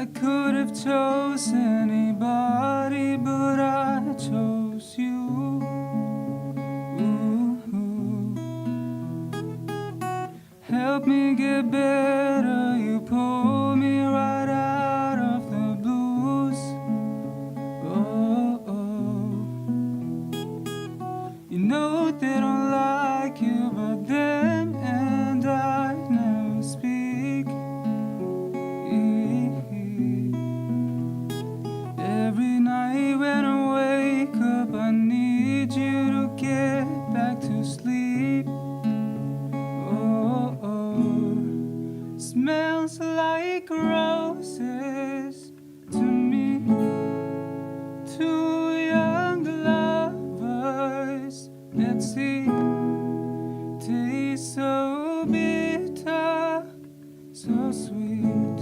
I could have chose anybody, but I chose you. Ooh. Help me get better, you pull me right out of the blues. Oh, oh. You know they don't like you, but them and I never speak. Every night when I wake up, I need you to get back to sleep. Oh, oh. Smells like roses to me. Two young lovers at sea. Taste so bitter, so sweet.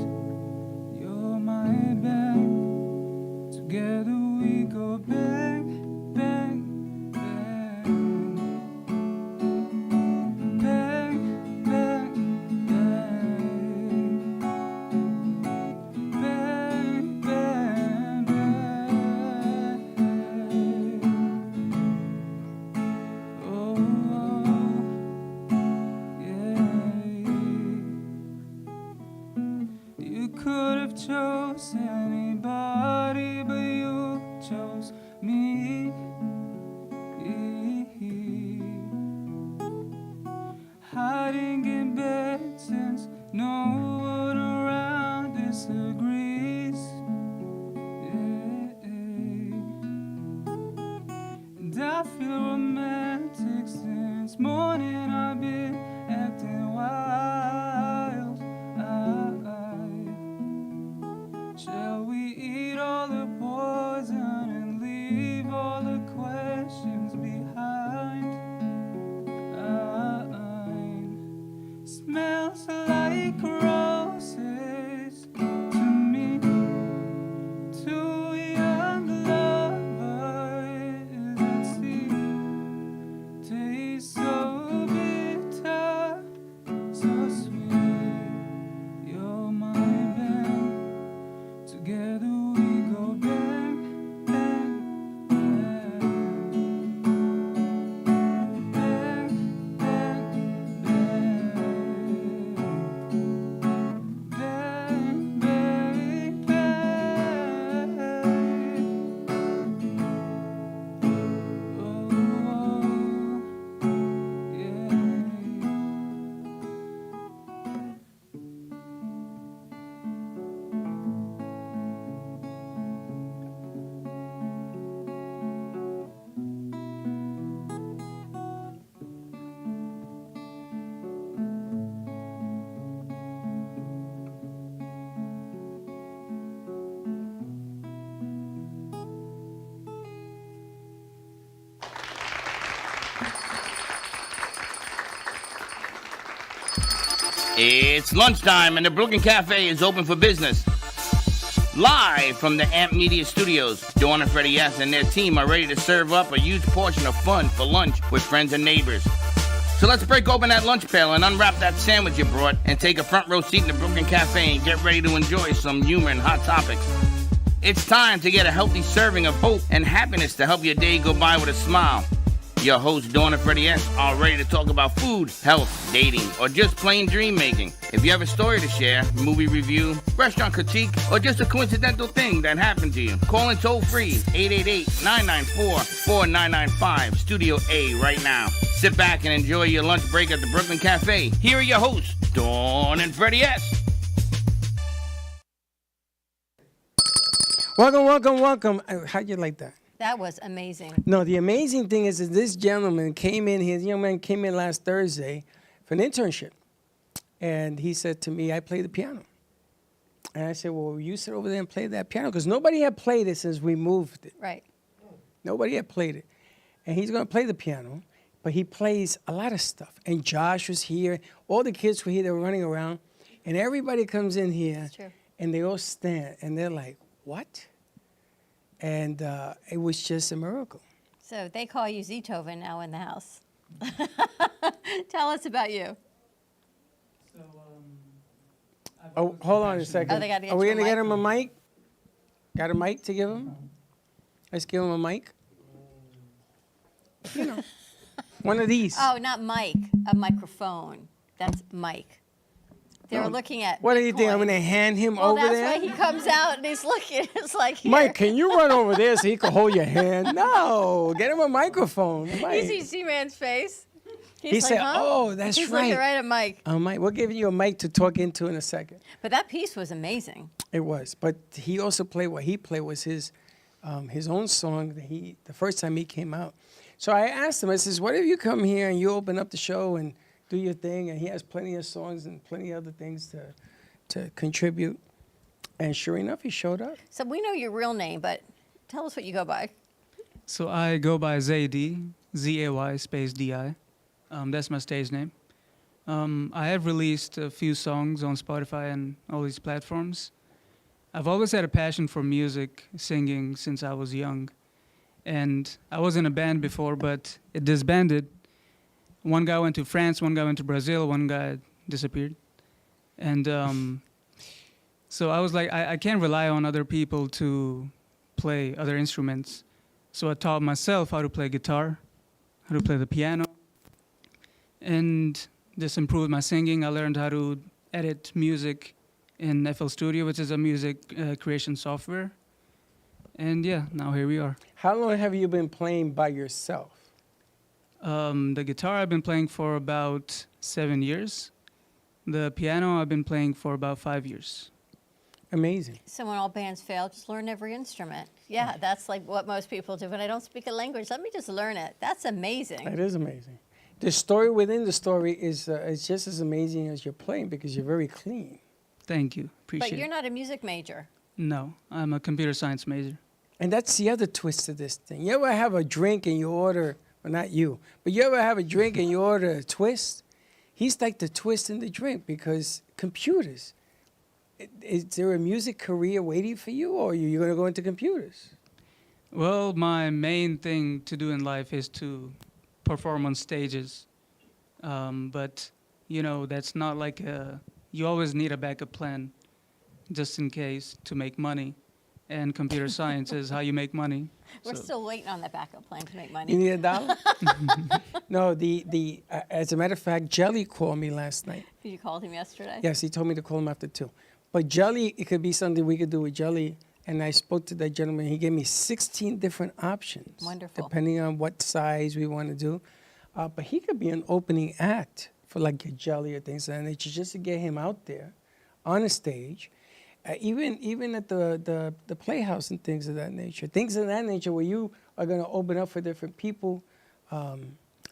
You're my bang. Together we go bang, bang, bang. Bang, bang, bang. Bang, bang, bang. Oh, yeah. You could have chosen anybody, but you chose me. Hiding in bed since no one around disagrees. And I feel romantic since morning. I've been acting wild. Shall we eat all the poison and leave all the questions behind? Smells like roses to me. Two young lovers at sea. Taste so bitter, so sweet. You're my bang. Together we go bang, bang, bang. Bang, bang, bang. Bang, bang, bang. Oh, yeah. It's lunchtime and the Brooklyn Cafe is open for business. Live from the Amp Media Studios, Dawn and Freddie S. and their team are ready to serve up a huge portion of fun for lunch with friends and neighbors. So let's break open that lunch pail and unwrap that sandwich you brought and take a front row seat in the Brooklyn Cafe and get ready to enjoy some humor and hot topics. It's time to get a healthy serving of hope and happiness to help your day go by with a smile. Your hosts, Dawn and Freddie S., are ready to talk about food, health, dating, or just plain dream making. If you have a story to share, movie review, restaurant critique, or just a coincidental thing that happened to you, call in toll free 888-994-4995, Studio A right now. Sit back and enjoy your lunch break at the Brooklyn Cafe. Here are your hosts, Dawn and Freddie S. Welcome. How'd you like that? That was amazing. No, the amazing thing is that this gentleman came in, his young man came in last Thursday for an internship. And he said to me, I play the piano. And I said, well, you sit over there and play that piano. Because nobody had played it since we moved it. Right. Nobody had played it. And he's going to play the piano, but he plays a lot of stuff. And Josh was here. All the kids were here. They were running around. And everybody comes in here, and they all stand. And they're like, what? And it was just a miracle. So they call you Zitoven now in the house. Tell us about you. So I've Oh, hold on a second. Oh, they gotta get Are we you a gonna get mic? him a mic? Got a mic to give him? Let's give him a mic. You know, one of these. Oh, not mic, a microphone. That's Mike. They were looking at. What do you think? I'm Bitcoin. gonna hand him Well, over that's there? why he comes out and he's looking. It's like, here. Mike, can you run over there so he can hold your hand? No, get him a microphone. You Mike. see G-Man's face? He's He like, said, huh? "Oh, that's He's right." looking right at Mike. Mike, we'll give you a mic to talk into in a second. But that piece was amazing. It was, but he also played. What he played was his own song that the first time he came out. So I asked him. I says, "What if you come here and you open up the show and do your thing?" And he has plenty of songs and plenty of other things to contribute. And sure enough, he showed up. So we know your real name, but tell us what you go by. So I go by Zay, Z-A-Y space D-I. That's my stage name. I have released a few songs on Spotify and all these platforms. I've always had a passion for music, singing, since I was young. And I was in a band before, but it disbanded. One guy went to France, one guy went to Brazil, one guy disappeared. And so I was like, I can't rely on other people to play other instruments. So I taught myself how to play guitar, how to play the piano, and just improved my singing. I learned how to edit music in FL Studio, which is a music creation software. And yeah, now here we are. How long have you been playing by yourself? The guitar I've been playing for about 7 years. The piano I've been playing for about 5 years. Amazing. So when all bands fail, just learn every instrument. Yeah, that's like what most people do. When I don't speak a language, let me just learn it. That's amazing. It is amazing. The story within the story is just as amazing as you're playing because you're very clean. Thank you. Appreciate But you're it. not a music major. No, I'm a computer science major. And that's the other twist to this thing. You ever have a drink and you order, well, not you, but you ever have a drink and you order a twist? He's like the twist in the drink because computers. Is there a music career waiting for you or are you going to go into computers? Well, my main thing to do in life is to perform on stages. But, you know, that's not like you always need a backup plan just in case to make money. And computer science is how you make money. We're So- still waiting on that backup plan to make You money. need $1? No, as a matter of fact, Jelly called me last night. You called him yesterday? Yes, he told me to call him after 2. But Jelly, it could be something we could do with Jelly. And I spoke to that gentleman. He gave me 16 different options. Wonderful. Depending on what size we want to do. But he could be an opening act for like a Jelly or things like that nature, just to get him out there on a stage. Even at the playhouse and things of that nature. Things of that nature where you are going to open up for different people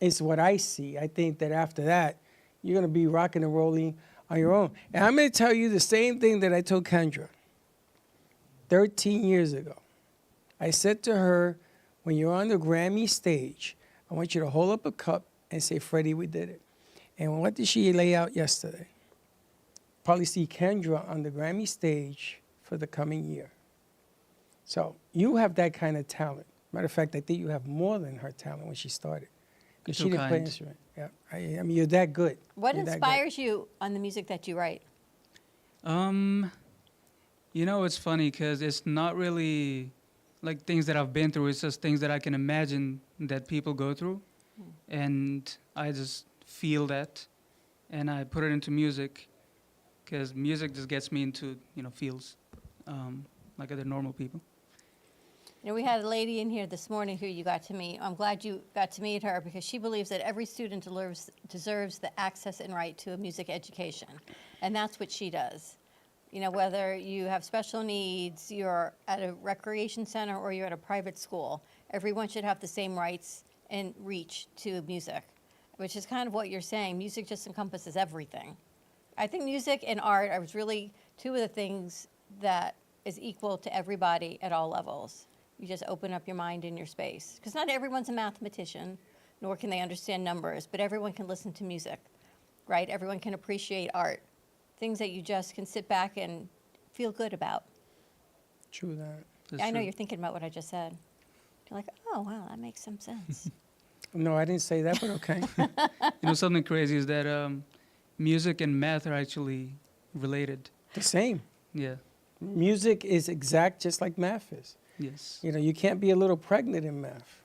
is what I see. I think that after that, you're going to be rocking and rolling on your own. And I'm going to tell you the same thing that I told Kendra 13 years ago. I said to her, when you're on the Grammy stage, I want you to hold up a cup and say, Freddie, we did it. And what did she lay out yesterday? Probably see Kendra on the Grammy stage for the coming year. So you have that kind of talent. Matter of fact, I think you have more than her talent when she started. Because she Too didn't play an kind. instrument. Yeah, I mean, you're that good. What You're that good. inspires you on the music that you write? You know, it's funny because it's not really like things that I've been through. It's just things that I can imagine that people go through. And I just feel that and I put it into music because music just gets me into, you know, feels like other normal people. You know, we had a lady in here this morning who you got to meet. I'm glad you got to meet her because she believes that every student deserves the access and right to a music education. And that's what she does. You know, whether you have special needs, you're at a recreation center, or you're at a private school, everyone should have the same rights and reach to music, which is kind of what you're saying. Music just encompasses everything. I think music and art are really two of the things that is equal to everybody at all levels. You just open up your mind and your space. Because not everyone's a mathematician, nor can they understand numbers, but everyone can listen to music, right? Everyone can appreciate art. Things that you just can sit back and feel good about. True that. That's I know true. you're thinking about what I just said. You're like, oh, wow, that makes some sense. No, I didn't say that, but okay. You know, something crazy is that music and math are actually related. The same. Yeah. Music is exact just like math is. Yes. You know, you can't be a little pregnant in math.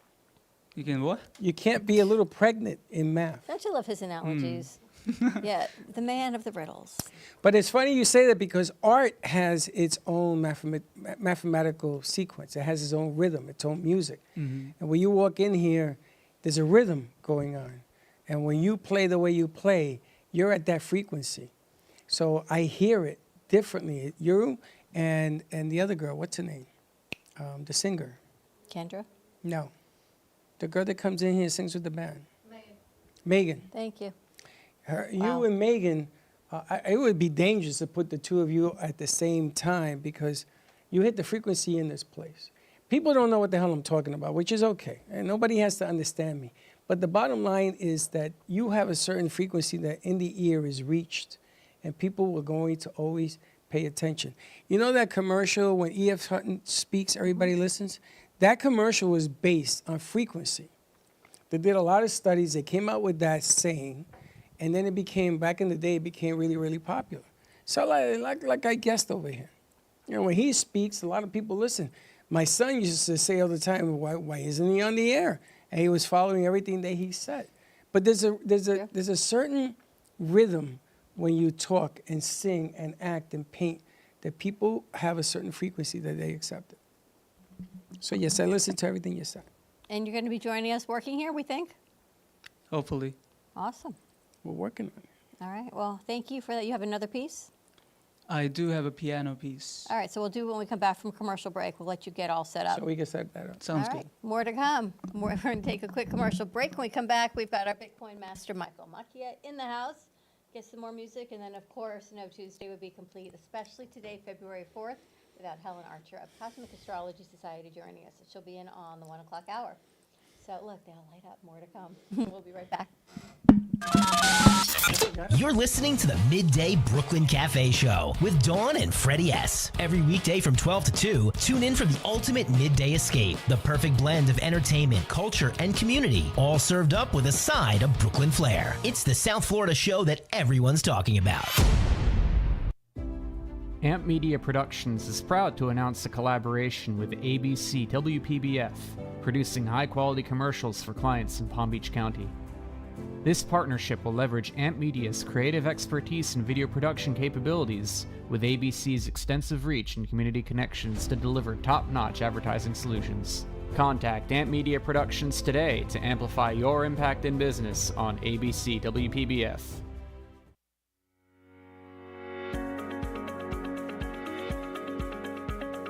You can what? You can't be a little pregnant in math. Don't you love his analogies? Yeah, the man of the riddles. But it's funny you say that because art has its own mathematical sequence. It has its own rhythm, its own music. Mm-hmm. And when you walk in here, there's a rhythm going on. And when you play the way you play, you're at that frequency. So I hear it differently. You and the other girl, what's her name? The singer. Kendra? No. The girl that comes in here and sings with the band. Megan. Thank you. Wow. Wow. You and Megan, it would be dangerous to put the two of you at the same time because you hit the frequency in this place. People don't know what the hell I'm talking about, which is okay. And nobody has to understand me. But the bottom line is that you have a certain frequency that in the ear is reached, and people are going to always pay attention. You know that commercial when E.F. Hutton speaks, everybody listens? That commercial was based on frequency. They did a lot of studies. They came out with that saying, and then it became, back in the day, it became really, really popular. So like I guessed over here. You know, when he speaks, a lot of people listen. My son used to say all the time, why isn't he on the air? And he was following everything that he said. But there's a certain rhythm when you talk and sing and act and paint that people have a certain frequency that they accept it. So yes, I listen to everything you said. And you're going to be joining us working here, we think? Hopefully. Awesome. We're working on it. All right. Well, thank you for that. You have another piece? I do have a piano piece. All right. So we'll do when we come back from commercial break. We'll let you get all set up. So we can set that up. Sounds All right. good. More to come. We're going to take a quick commercial break. When we come back, we've got our Bitcoin master, Michael Macchia, in the house. Get some more music. And then, of course, No Tuesday would be complete, especially today, February 4th, without Helen Archer of Cosmic Astrology Society joining us. She'll be in on the 1 o'clock hour. So, look, they'll light up. More to come. We'll be right back. You're listening to the Midday Brooklyn Cafe Show with Dawn and Freddie S. Every weekday from 12 to 2, tune in for the ultimate midday escape. The perfect blend of entertainment, culture, and community, all served up with a side of Brooklyn flair. It's the South Florida show that everyone's talking about. Amp Media Productions is proud to announce a collaboration with ABC WPBF, producing high-quality commercials for clients in Palm Beach County. This partnership will leverage Amp Media's creative expertise and video production capabilities with ABC's extensive reach and community connections to deliver top-notch advertising solutions. Contact Amp Media Productions today to amplify your impact in business on ABC WPBF.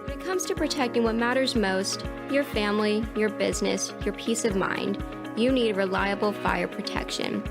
When it comes to protecting what matters most, your family, your business, your peace of mind, you need reliable fire protection.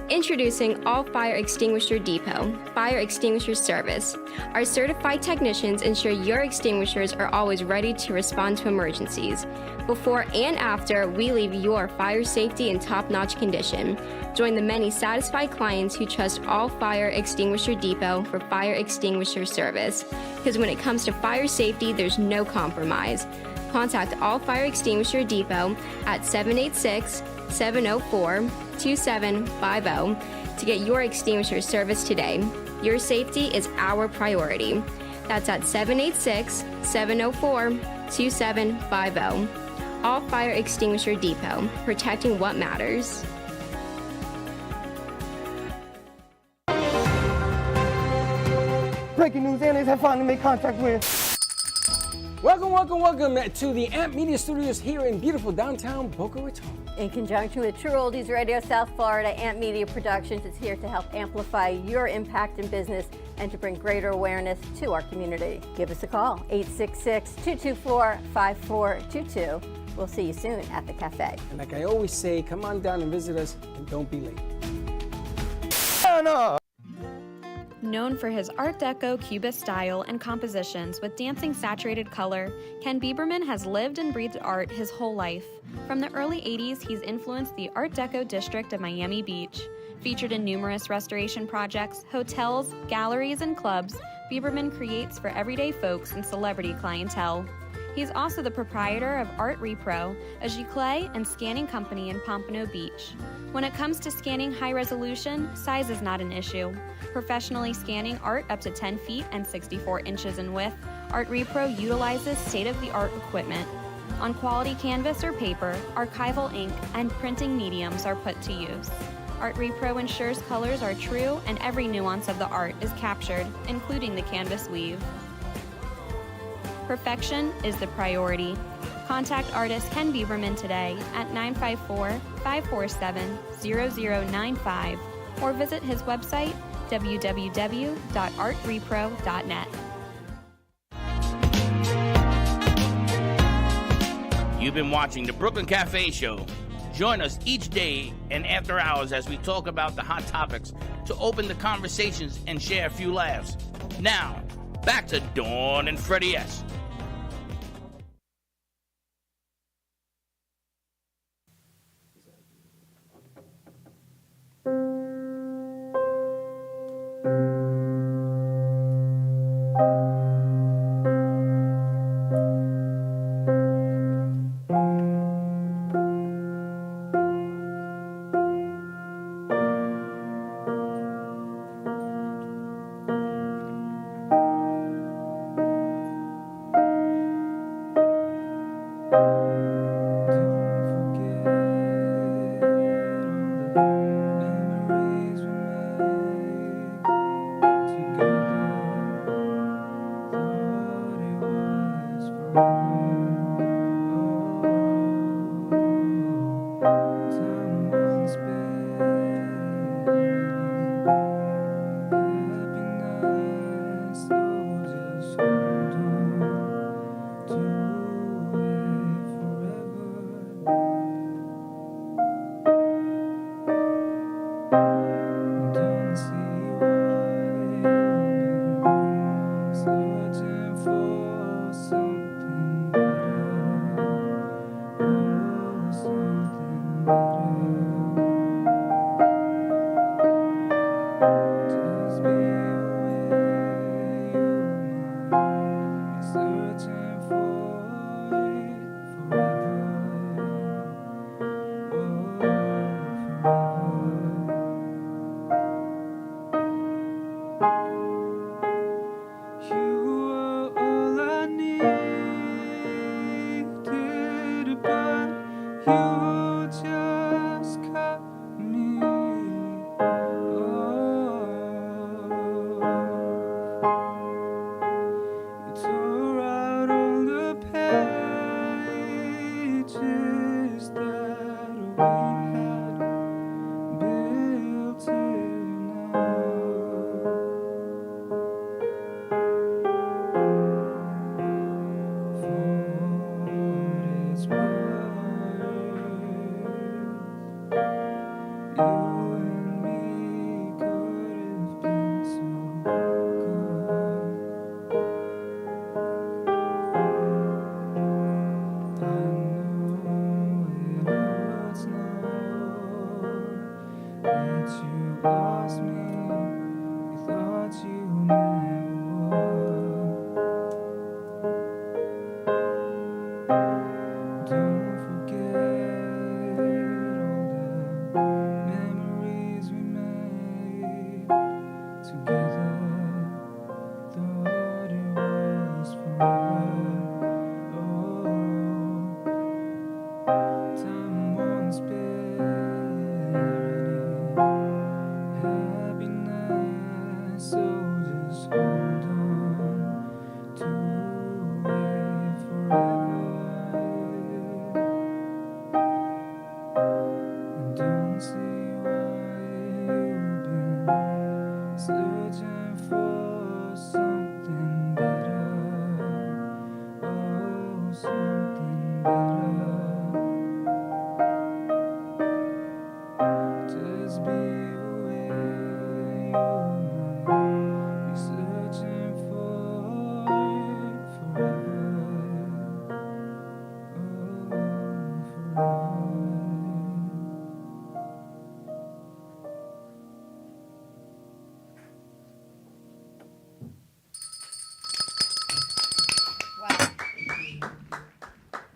Introducing All Fire Extinguisher Depot, Fire Extinguisher Service. Our certified technicians ensure your extinguishers are always ready to respond to emergencies. Before and after, we leave your fire safety in top-notch condition. Join the many satisfied clients who trust All Fire Extinguisher Depot for fire extinguisher service. Because when it comes to fire safety, there's no compromise. Contact All Fire Extinguisher Depot at 786-704-2750 to get your extinguisher service today. Your safety is our priority. That's at 786-704-2750. All Fire Extinguisher Depot, protecting what matters. Breaking news, aliens have finally made contact with. Welcome to the Amp Media Studios here in beautiful downtown Boca Raton. In conjunction with True Oldies Radio South Florida, Amp Media Productions is here to help amplify your impact in business and to bring greater awareness to our community. Give us a call, 866-224-5422. We'll see you soon at the cafe. And like I always say, come on down and visit us and don't be late. Known for his Art Deco Cubist style and compositions with dancing saturated color, Ken Bieberman has lived and breathed art his whole life. From the early 80s, he's influenced the Art Deco district of Miami Beach. Featured in numerous restoration projects, hotels, galleries, and clubs, Bieberman creates for everyday folks and celebrity clientele. He's also the proprietor of Art Repro, a giclée and scanning company in Pompano Beach. When it comes to scanning high resolution, size is not an issue. Professionally scanning art up to 10 feet and 64 inches in width, Art Repro utilizes state-of-the-art equipment. On quality canvas or paper, archival ink, and printing mediums are put to use. Art Repro ensures colors are true and every nuance of the art is captured, including the canvas weave. Perfection is the priority. Contact artist Ken Bieberman today at 954-547-0095 or visit his website www.artrepro.net. You've been watching the Brooklyn Cafe Show. Join us each day and after hours as we talk about the hot topics to open the conversations and share a few laughs. Now, back to Dawn and Freddie S.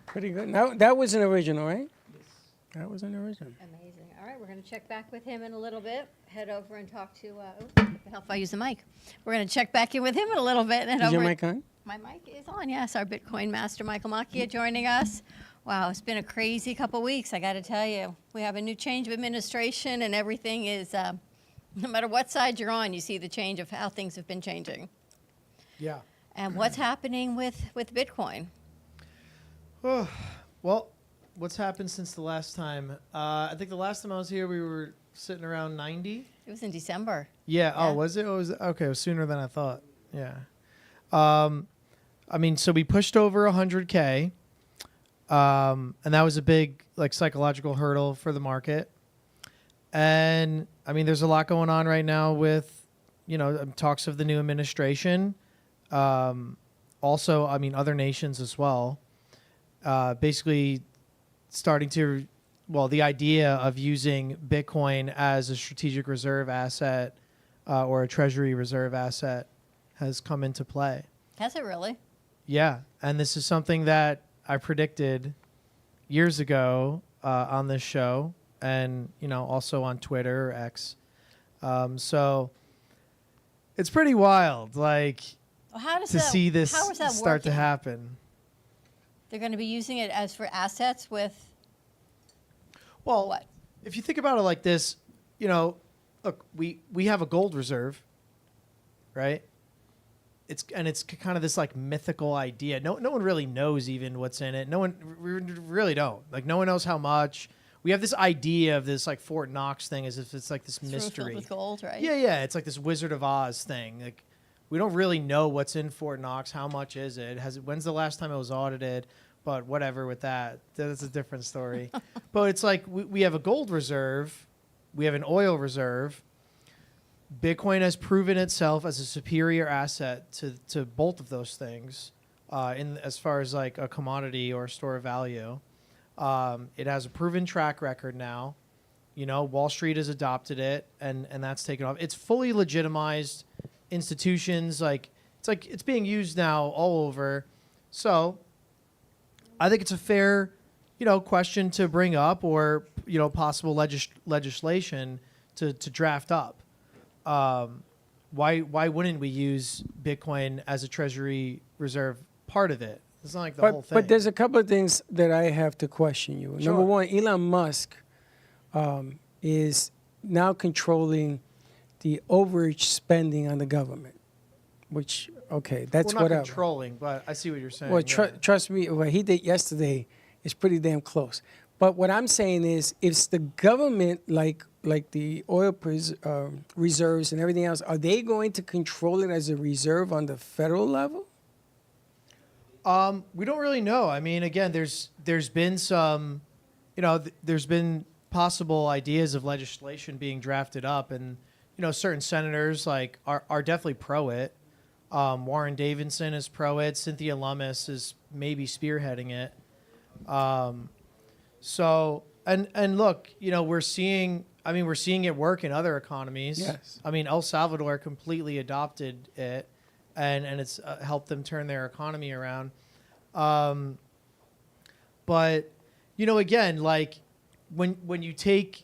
Pretty good. Now, that was an original, right? Yes. That was an original. Amazing. All right, we're going to check back with him in a little bit. Head over and talk to, help if I use the mic. We're going to check back in with him in a little bit. And Is your mic on? My mic is on, yes. Our Bitcoin master, Michael Macchia, joining us. Wow, it's been a crazy couple weeks, I got to tell you. We have a new change of administration, and everything is, no matter what side you're on, you see the change of how things have been changing. Yeah. And what's happening with Bitcoin? Well, what's happened since the last time? I think the last time I was here, we were sitting around 90. It was in December. Yeah. Oh, was it? Okay. It was sooner than I thought. Yeah. I mean, so we pushed over 100K, and that was a big psychological hurdle for the market. And I mean, there's a lot going on right now with, talks of the new administration. Also, I mean, other nations as well. Basically starting to, the idea of using Bitcoin as a strategic reserve asset or a treasury reserve asset has come into play. Has it really? Yeah. And this is something that I predicted years ago on this show and, also on Twitter or X. So it's pretty wild, see this start to happen. They're going to be using it as for assets with what? If you think about it like this, look, we have a gold reserve, right? It's kind of this mythical idea. No one really knows even what's in it. We really don't. No one knows how much. We have this idea of this Fort Knox thing as if it's this mystery. Filled with gold, right? Yeah. It's this Wizard of Oz thing. We don't really know what's in Fort Knox. How much is it? When's the last time it was audited? But whatever with that. That's a different story. But it's we have a gold reserve. We have an oil reserve. Bitcoin has proven itself as a superior asset to both of those things as far as a commodity or store of value. It has a proven track record now. Wall Street has adopted it, and that's taken off. It's fully legitimized institutions. It's being used now all over. So I think it's a fair, question to bring up or, possible legislation to draft up. Why wouldn't we use Bitcoin as a treasury reserve part of it? It's not the whole thing. But there's a couple of things that I have to question you. Sure. Number one, Elon Musk is now controlling the overage spending on the government, which, okay, that's not whatever. Controlling, but I see what you're saying. Well, trust me, what he did yesterday is pretty damn close. But what I'm saying is, if the government, like the oil reserves and everything else, are they going to control it as a reserve on the federal level? We don't really know. I mean, again, there's been some, there's been possible ideas of legislation being drafted up, and certain senators are definitely pro it. Warren Davidson is pro it. Cynthia Lummis is maybe spearheading it. So and look, we're seeing it work in other economies. Yes. I mean, El Salvador completely adopted it, and it's helped them turn their economy around. But again, when you think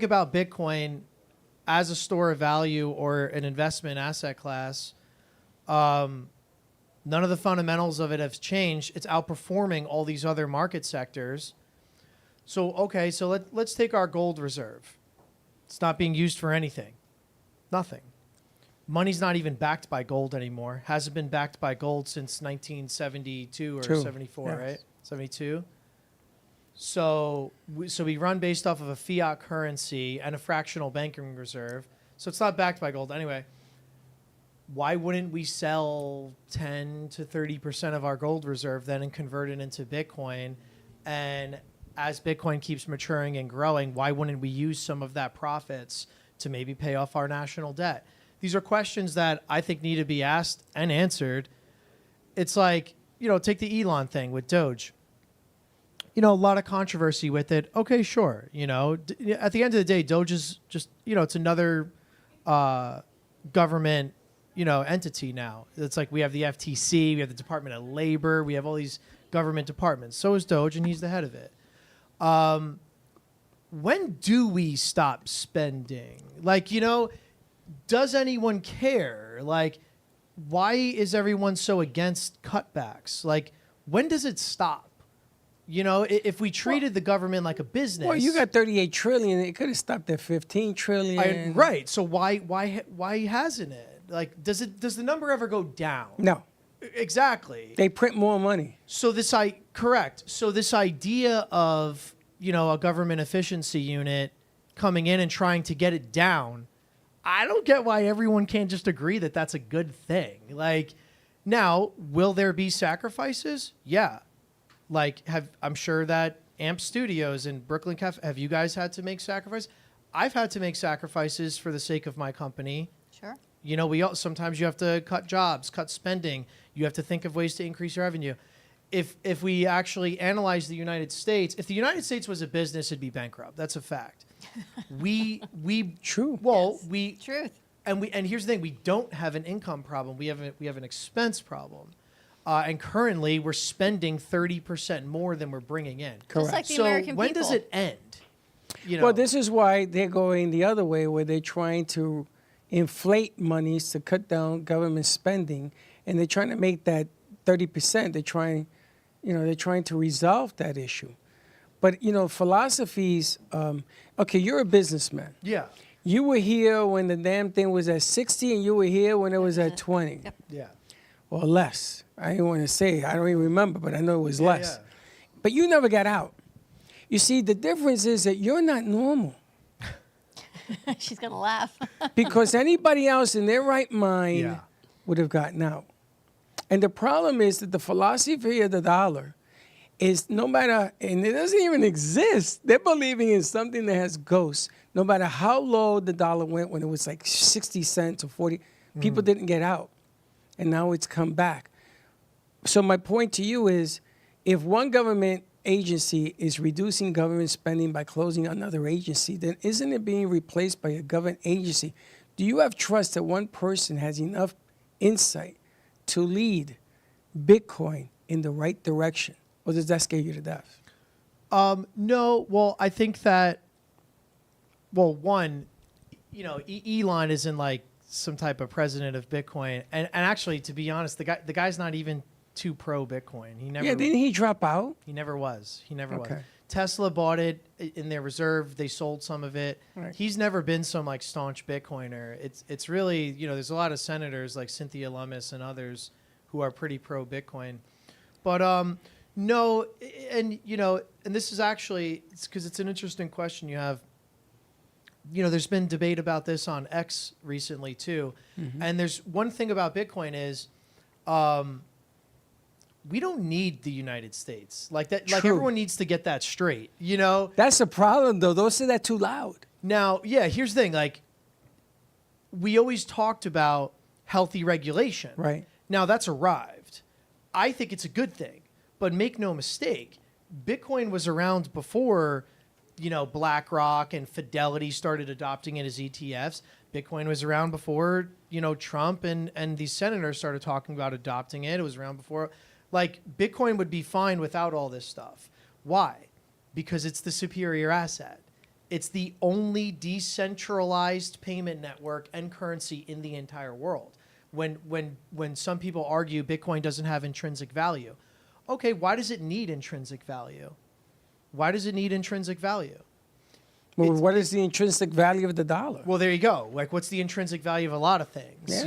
about Bitcoin as a store of value or an investment asset class, none of the fundamentals of it have changed. It's outperforming all these other market sectors. So, okay, so let's take our gold reserve. It's not being used for anything. Nothing. Money's not even backed by gold anymore. Hasn't been backed by gold since 1972 or 74, yes. Right? 72. So we run based off of a fiat currency and a fractional banking reserve. So it's not backed by gold. Anyway, why wouldn't we sell 10 to 30% of our gold reserve then and convert it into Bitcoin? And as Bitcoin keeps maturing and growing, why wouldn't we use some of that profits to maybe pay off our national debt? These are questions that I think need to be asked and answered. It's take the Elon thing with Doge. A lot of controversy with it. Okay, sure. At the end of the day, Doge is just, it's another government, entity now. It's we have the FTC, we have the Department of Labor, we have all these government departments. So is Doge, and he's the head of it. When do we stop spending? Like, does anyone care? Like, why is everyone so against cutbacks? Like, when does it stop? If we treated the government like a business. Well, you got 38 trillion. It could have stopped at 15 trillion. Right. So why hasn't it? Like, does the number ever go down? No. Exactly. They print more money. So correct. So this idea of, a government efficiency unit coming in and trying to get it down, I don't get why everyone can't just agree that that's a good thing. Like, now, will there be sacrifices? Yeah. Like, I'm sure that AMP Studios and Brooklyn Cafe, have you guys had to make sacrifices? I've had to make sacrifices for the sake of my company. Sure. Sometimes you have to cut jobs, cut spending. You have to think of ways to increase your revenue. If we actually analyze the United States, if the United States was a business, it'd be bankrupt. That's a fact. True. Well, yes. Truth. And here's the thing: we don't have an income problem. We have an expense problem. And currently, we're spending 30% more than we're bringing in. Correct. Just like the American when people. does it end? Well, this is why they're going the other way, where they're trying to inflate monies to cut down government spending, and they're trying to make that 30%. They're trying to resolve that issue. But philosophies. Okay, you're a businessman. Yeah. You were here when the damn thing was at 60, and you were here when it was at 20. Yep. Yeah. Or less. I didn't want to say. I don't even remember, but I know it was less. Yeah. But you never got out. You see, the difference is that you're not normal. She's going to laugh. Because anybody else in their right mind would have gotten out. And the problem is that the philosophy of the dollar is and it doesn't even exist. They're believing in something that has ghosts. No matter how low the dollar went when it was like 60 cents or 40, people didn't get out. And now it's come back. So my point to you is, if one government agency is reducing government spending by closing another agency, then isn't it being replaced by a government agency? Do you have trust that one person has enough insight to lead Bitcoin in the right direction? Or does that scare you to death? No. Well, I think that, one, Elon isn't like some type of president of Bitcoin. And actually, to be honest, the guy's not even too pro Bitcoin. He never. Yeah, didn't he drop out? He never was. Was. Okay. Tesla bought it in their reserve. They sold some of it. Right. He's never been some like staunch Bitcoiner. It's really, there's a lot of senators like Cynthia Lummis and others who are pretty pro Bitcoin. But no, and and this is actually, it's because it's an interesting question you have. There's been debate about this on X recently too. Mm-hmm. And there's one thing about Bitcoin is we don't need the United States. Like that. Like everyone needs to get that straight, That's the problem though. Don't say that too loud. Now, yeah, here's the thing. Like, we always talked about healthy regulation. Right. Now that's arrived. I think it's a good thing. But make no mistake, Bitcoin was around before BlackRock and Fidelity started adopting it as ETFs. Bitcoin was around before, Trump and these senators started talking about adopting it. It was around before. Like, Bitcoin would be fine without all this stuff. Why? Because it's the superior asset. It's the only decentralized payment network and currency in the entire world. When some people argue Bitcoin doesn't have intrinsic value, okay, why does it need intrinsic value? Why does it need intrinsic value? Well, what is the intrinsic value of the dollar? Well, there you go. Like, what's the intrinsic value of a lot of things,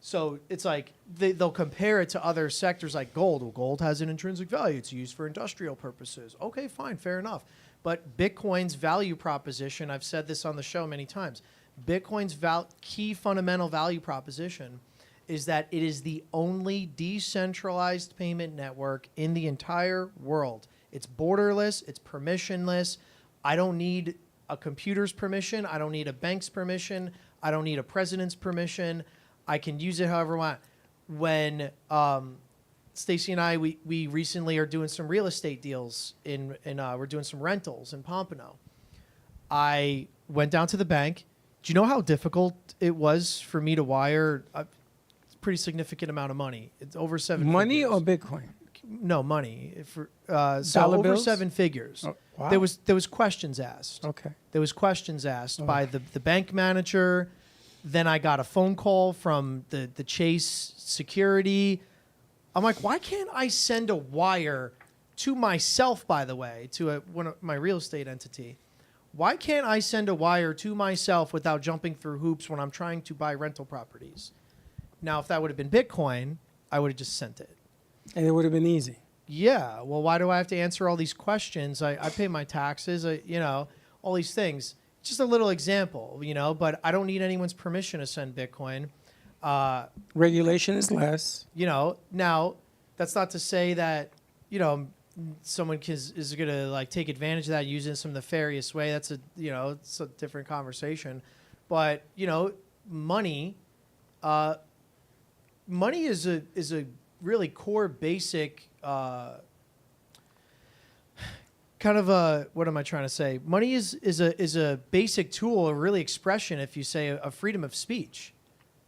So it's like they'll compare it to other sectors like gold. Well, gold has an intrinsic value. It's used for industrial purposes. Okay, fine, fair enough. But Bitcoin's value proposition, I've said this on the show many times, Bitcoin's key fundamental value proposition is that it is the only decentralized payment network in the entire world. It's borderless. It's permissionless. I don't need a computer's permission. I don't need a bank's permission. I don't need a president's permission. I can use it however I want. When Stacy and I, we recently are doing some real estate deals we're doing some rentals in Pompano. I went down to the bank. Do you know how difficult it was for me to wire? pretty significant amount of money. It's over seven Money figures. or Bitcoin? No, money. So Dollar over bills? 7 figures. Oh, wow. There was questions asked. Okay. There was questions asked by the bank manager. Then I got a phone call from the Chase security. I'm like, why can't I send a wire to myself, by the way, to my real estate entity? Why can't I send a wire to myself without jumping through hoops when I'm trying to buy rental properties? Now, if that would have been Bitcoin, I would have just sent it. And it would have been easy. Yeah. Well, why do I have to answer all these questions? I pay my taxes, all these things. Just a little example, but I don't need anyone's permission to send Bitcoin. Regulation is less. Now that's not to say that, someone is going to take advantage of that, use it in some nefarious way. That's it's a different conversation. But, money is a really core basic kind of what am I trying to say? Money is a basic tool, a really expression, if you say, a freedom of speech.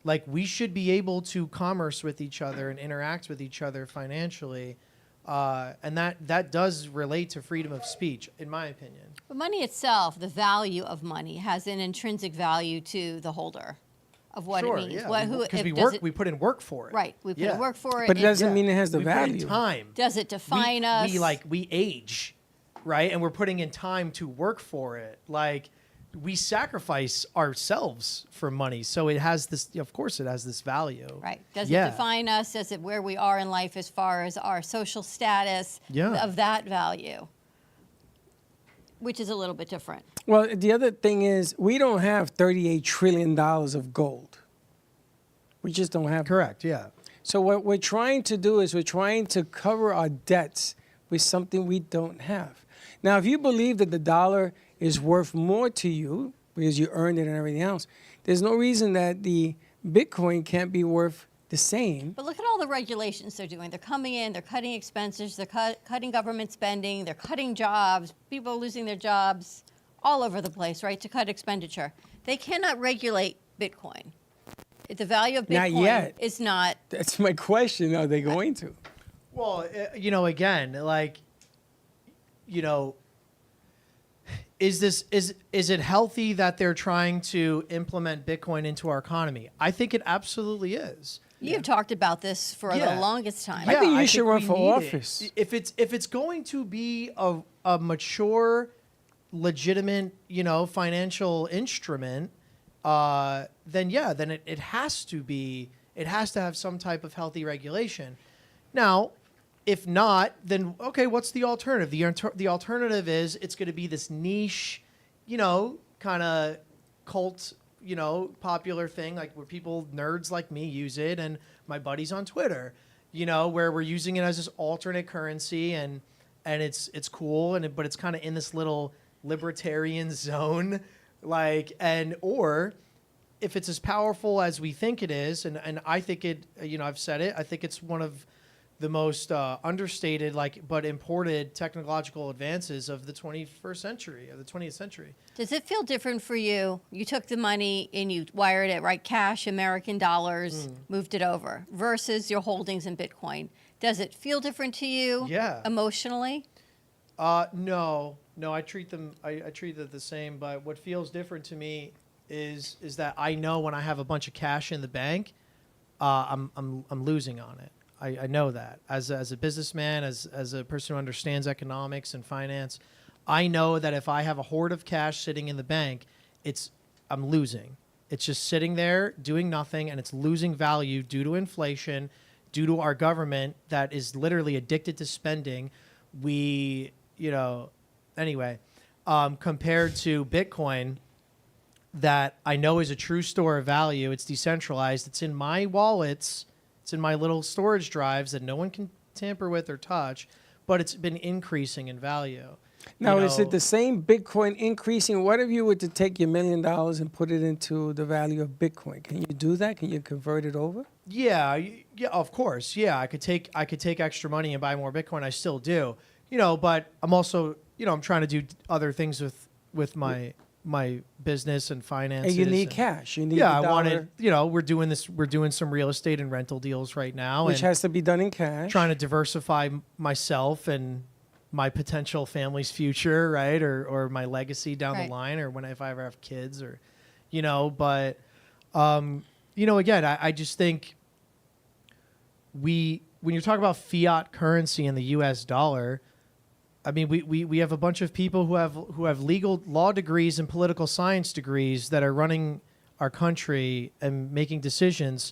Like, we should be able to commerce with each other and interact with each other financially. And that does relate to freedom of speech, in my opinion. But money itself, the value of money, has an intrinsic value to the holder of what it means. Because we put in work for it. Right, we put in work for it. But it doesn't mean it has the we value. Put in time. Does it define us? We age, right? And we're putting in time to work for it. We sacrifice ourselves for money, so it has this. Of course, it has this value. Right? Does it define us? Does it where we are in life as far as our social status of that value? Which is a little bit different. Well, the other thing is we don't have $38 trillion of gold. We just don't have. Correct. Yeah. So what we're trying to do is we're trying to cover our debts with something we don't have. Now, if you believe that the dollar is worth more to you because you earned it and everything else, there's no reason that the Bitcoin can't be worth the same. But look at all the regulations they're doing. They're coming in, they're cutting expenses, they're cutting government spending, they're cutting jobs, people are losing their jobs all over the place, right, to cut expenditure. They cannot regulate Bitcoin. The value of Bitcoin Not yet. is not. That's my question. Are they going to? Well, again, is it healthy that they're trying to implement Bitcoin into our economy? I think it absolutely is. You've talked about this for the longest time. I think you should run for office. If it's going to be a mature, legitimate, financial instrument, then it has to be. It has to have some type of healthy regulation. Now, if not, then okay, what's the alternative? The alternative is it's going to be this niche, kind of cult, popular thing, like where nerds like me use it, and my buddies on Twitter, where we're using it as this alternate currency, and it's cool, but it's kind of in this little libertarian zone, or if it's as powerful as we think it is, and I think it, I've said it, I think it's one of the most understated, but imported technological advances of the 21st century, of the 20th century. Does it feel different for you? You took the money and you wired it, right? Cash, American dollars, moved it over, versus your holdings in Bitcoin. Does it feel different to you? Yeah. Emotionally? No. I treat them the same. But what feels different to me is that I know when I have a bunch of cash in the bank, I'm losing on it. I know that as a businessman, as a person who understands economics and finance, I know that if I have a hoard of cash sitting in the bank, I'm losing. It's just sitting there doing nothing, and it's losing value due to inflation, due to our government that is literally addicted to spending. Anyway, compared to Bitcoin, that I know is a true store of value. It's decentralized. It's in my wallets. It's in my little storage drives that no one can tamper with or touch, but it's been increasing in value. Now, is it the same Bitcoin increasing? What if you were to take your $1 million and put it into the value of Bitcoin? Can you do that? Can you convert it over? Yeah, of course. Yeah, I could take extra money and buy more Bitcoin. I still do. But I'm also, I'm trying to do other things with my my business and finances. And you need cash. You need yeah, the I dollar, wanted, you know, we're doing this. We're doing some real estate and rental deals right now, which and has to be done in cash. trying to diversify myself and my potential family's future, right, or my legacy down the line, or if I ever have kids, or, you know. But, you know, again, I just think when you're talking about fiat currency and the U.S. dollar. I mean, we have a bunch of people who have legal law degrees and political science degrees that are running our country and making decisions,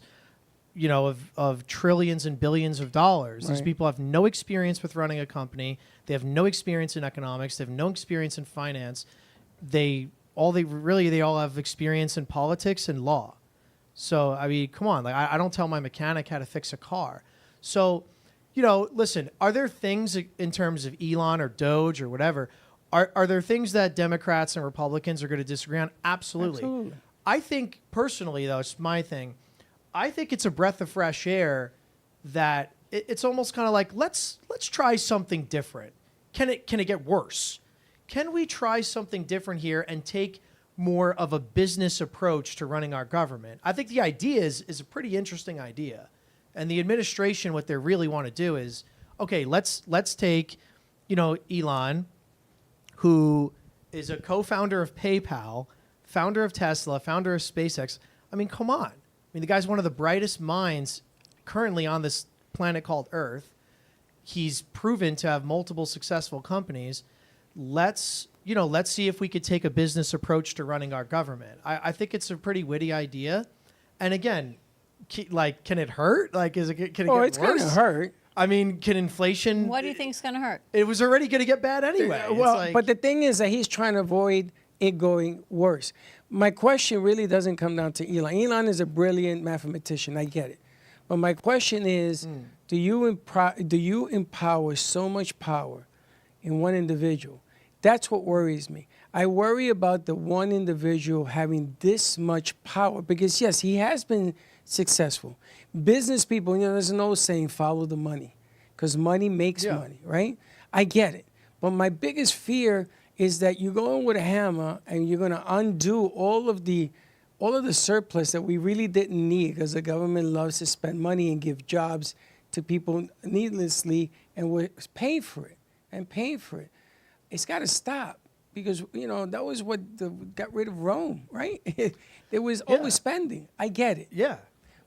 you know, of trillions and billions of dollars. These people have no experience with running a company. They have no experience in economics. They have no experience in finance. They all have experience in politics and law. So, I mean, come on. Like, I don't tell my mechanic how to fix a car. So, you know, listen, are there things in terms of Elon or Doge or whatever, are there things that Democrats and Republicans are going to disagree on? Absolutely. I think, personally, though, it's my thing, I think it's a breath of fresh air that it's almost kind of like, let's try something different. Can it get worse? Can we try something different here and take more of a business approach to running our government? I think the idea is a pretty interesting idea. And the administration, what they really want to do is, okay, let's take, you know, Elon, who is a co-founder of PayPal, founder of Tesla, founder of SpaceX. I mean, come on. I mean, the guy's one of the brightest minds currently on this planet called Earth. He's proven to have multiple successful companies. Let's see if we could take a business approach to running our government. I think it's a pretty witty idea. And again, like, can it hurt? Like, can it get worse? It's going to hurt. I mean, can inflation... What do you think is going to hurt? It was already going to get bad anyway. Well, but the thing is that he's trying to avoid it going worse. My question really doesn't come down to Elon. Elon is a brilliant mathematician. I get it. But my question is, do you empower so much power in one individual? That's what worries me. I worry about the one individual having this much power because, yes, he has been successful. Business people, you know, there's an old saying, follow the money, because money makes money, right? I get it. But my biggest fear is that you're going with a hammer and you're going to undo all of the surplus that we really didn't need because the government loves to spend money and give jobs to people needlessly, and we're paying for it and paying for it. It's got to stop. Because, you know, that was what got rid of Rome, right? There was overspending. I get it. Yeah.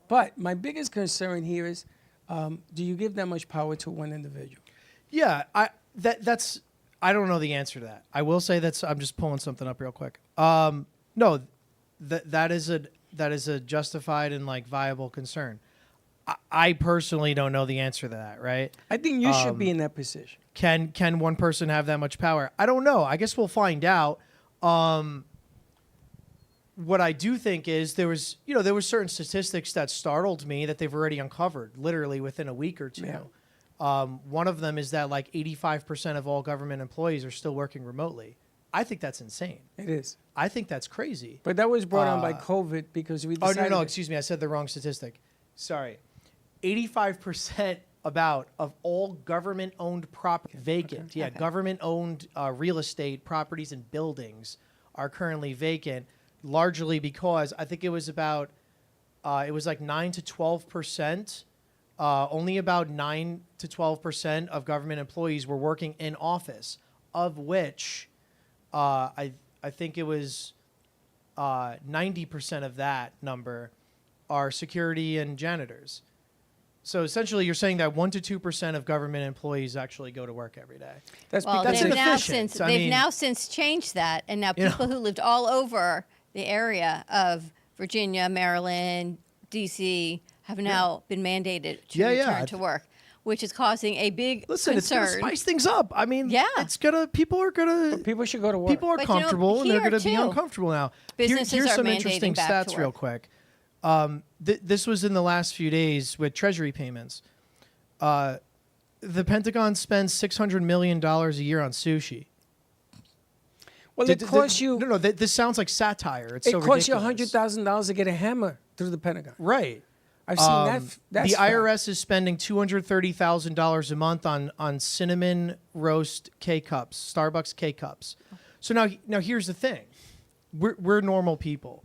But my biggest concern here is, do you give that much power to one individual? Yeah, I don't know the answer to that. I will say I'm just pulling something up real quick. No, that is a justified and like viable concern. I personally don't know the answer to that, right? I think you should be in that position. Can one person have that much power? I don't know. I guess we'll find out. What I do think is there was certain statistics that startled me that they've already uncovered literally within a week or two. Yeah. One of them is that like 85% of all government employees are still working remotely. I think that's insane. It is. I think that's crazy. But that was brought on by COVID because we decided... Oh, no, excuse me. I said the wrong statistic. Sorry. 85% of all government-owned property vacant. Okay. Yeah, okay. Government-owned real estate properties and buildings are currently vacant, largely because I think it was about it was like 9 to 12%. Only about 9 to 12% of government employees were working in office, of which I think it was 90% of that number are security and janitors. So essentially, you're saying that 1 to 2% of government employees actually go to work every day. That's they've now since changed that, and now people who lived all over the area of Virginia, Maryland, D.C. have now been mandated to return to work, which is causing a big concern. It's going to spice things up. I mean, people should go to work. People are comfortable, and they're going to be uncomfortable now. Businesses here's are some mandating interesting back stats to work. real quick. This was in the last few days with Treasury payments. The Pentagon spends $600 million a year on sushi. Well, it costs you... No, this sounds like satire. It's so ridiculous. It costs you $100,000 to get a hammer through the Pentagon. Right. I've seen that. The IRS is spending $230,000 a month on cinnamon roast K-Cups, Starbucks K-Cups. So now here's the thing. we're normal people.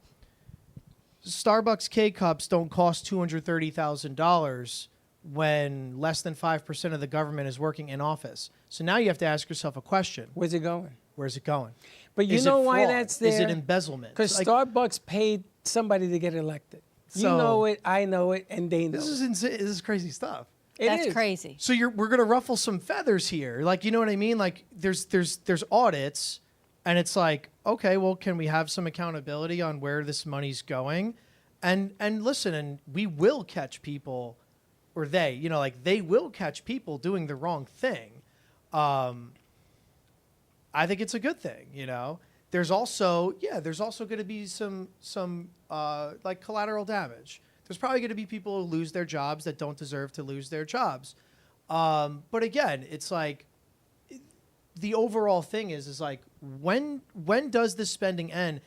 Starbucks K-Cups don't cost $230,000 when less than 5% of the government is working in office. So now you have to ask yourself a question. Where's it going? Where's it going? But you Is know it why fraud? that's there? Is it embezzlement? Because Like, Starbucks paid somebody to get elected. You So- know it, I know it, and they know this is it. insane. This is crazy stuff. That's is. crazy. So we're gonna ruffle some feathers here, like, you know what I mean? Like there's audits, and it's like, okay, well, can we have some accountability on where this money's going? And listen, and we will catch people, or they, you know, like they will catch people doing the wrong thing. I think it's a good thing, you know. There's also going to be some like collateral damage. There's probably going to be people who lose their jobs that don't deserve to lose their jobs. But again, it's like the overall thing is like when does this spending end?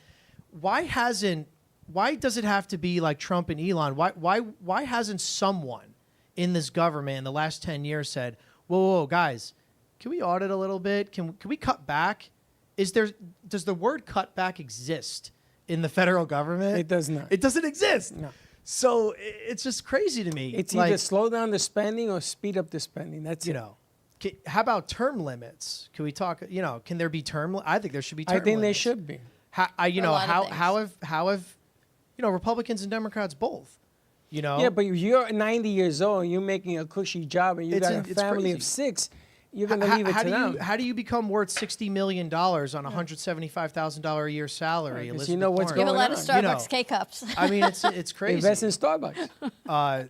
Why does it have to be like Trump and Elon? Why hasn't someone in this government in the last 10 years said, whoa, guys, can we audit a little bit? Can we cut back? Does the word cut back exist in the federal government? It does not. It doesn't exist. No. So it's just crazy to me. It's like, either slow down the spending or speed up the spending. That's you it. know, how about term limits? Can we talk? You know, can there be term? I think there should be. Term I think there limits. should be. How have you know, Republicans and Democrats both? You know. Yeah, but if you're 90 years old and you're making a cushy job and you got a family of 6, you're going to leave it to them. How do you become worth $60 million on a $175,000 a year salary? Because Elizabeth you know what's Warren? Give a lot of on. Starbucks You know. K-Cups. I mean, it's crazy. Invest in Starbucks.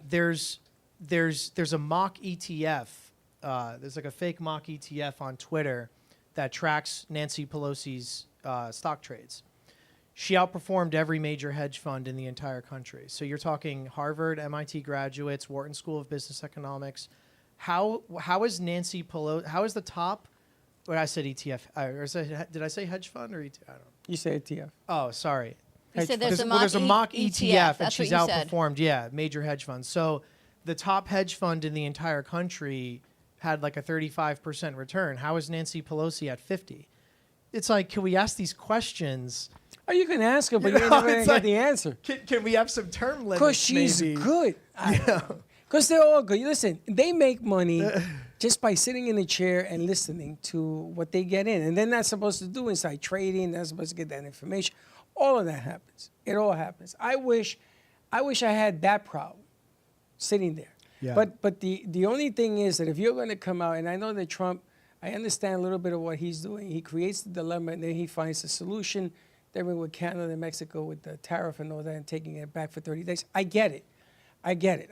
There's a mock ETF. There's like a fake mock ETF on Twitter that tracks Nancy Pelosi's stock trades. She outperformed every major hedge fund in the entire country. So you're talking Harvard, MIT graduates, Wharton School of Business Economics. How is Nancy Pelosi? How is the top? What I said ETF. Did I say hedge fund or ETF? I don't know. You say ETF. Oh, sorry. You said There's a mock ETF, and she's outperformed. Yeah, major hedge funds. So the top hedge fund in the entire country had like a 35% return. How is Nancy Pelosi at 50? It's like, can we ask these questions? Oh, you can ask her, but you're never going to get the answer. Can we have some term limits? Because she's maybe? good. Because they're all good. Listen, they make money just by sitting in a chair and listening to what they get in. And they're not supposed to do inside trading. They're not supposed to get that information. All of that happens. It all happens. I wish I had that problem sitting there. Yeah. But the only thing is that if you're going to come out, and I know that Trump, I understand a little bit of what he's doing. He creates the dilemma, and then he finds a solution. They went with Canada and Mexico with the tariff and all that, and taking it back for 30 days. I get it. I get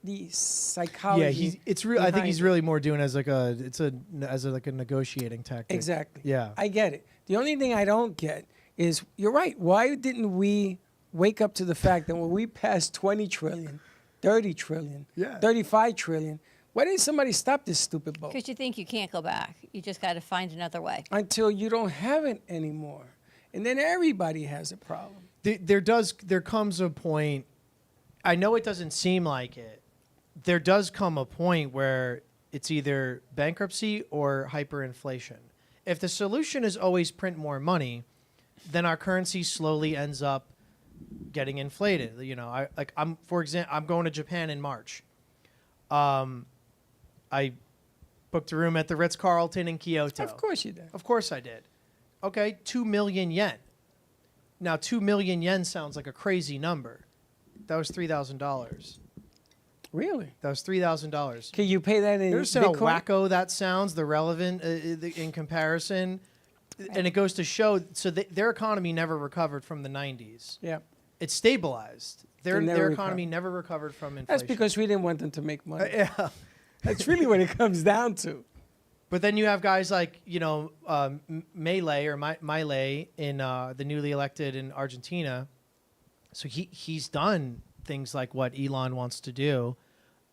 the psychology. Yeah, it's real. I think behind he's it. really more doing as like a negotiating tactic. Exactly. Yeah. I get it. The only thing I don't get is, you're right. Why didn't we wake up to the fact that when we passed 20 trillion, 30 trillion, 35 trillion, why didn't somebody stop this stupid boat? Because you think you can't go back. You just got to find another way. Until you don't have it anymore. And then everybody has a problem. There comes a point, I know it doesn't seem like it, there does come a point where it's either bankruptcy or hyperinflation. If the solution is always print more money, then our currency slowly ends up getting inflated. You know, I'm going to Japan in March. I booked a room at the Ritz-Carlton in Kyoto. Of course you did. Of course I did. Okay, 2 million yen. Now, 2 million yen sounds like a crazy number. That was $3,000. Really? That was $3,000. Can you pay that in There's how wacko that sounds, the relevant in comparison. And it goes to show, so their economy never recovered from the 90s. Yeah. It stabilized. Their never economy recovered. never recovered from inflation. That's because we didn't want them to make money. Yeah. That's really what it comes down to. But then you have guys like, you know, Milei in the newly elected in Argentina. So he's done things like what Elon wants to do.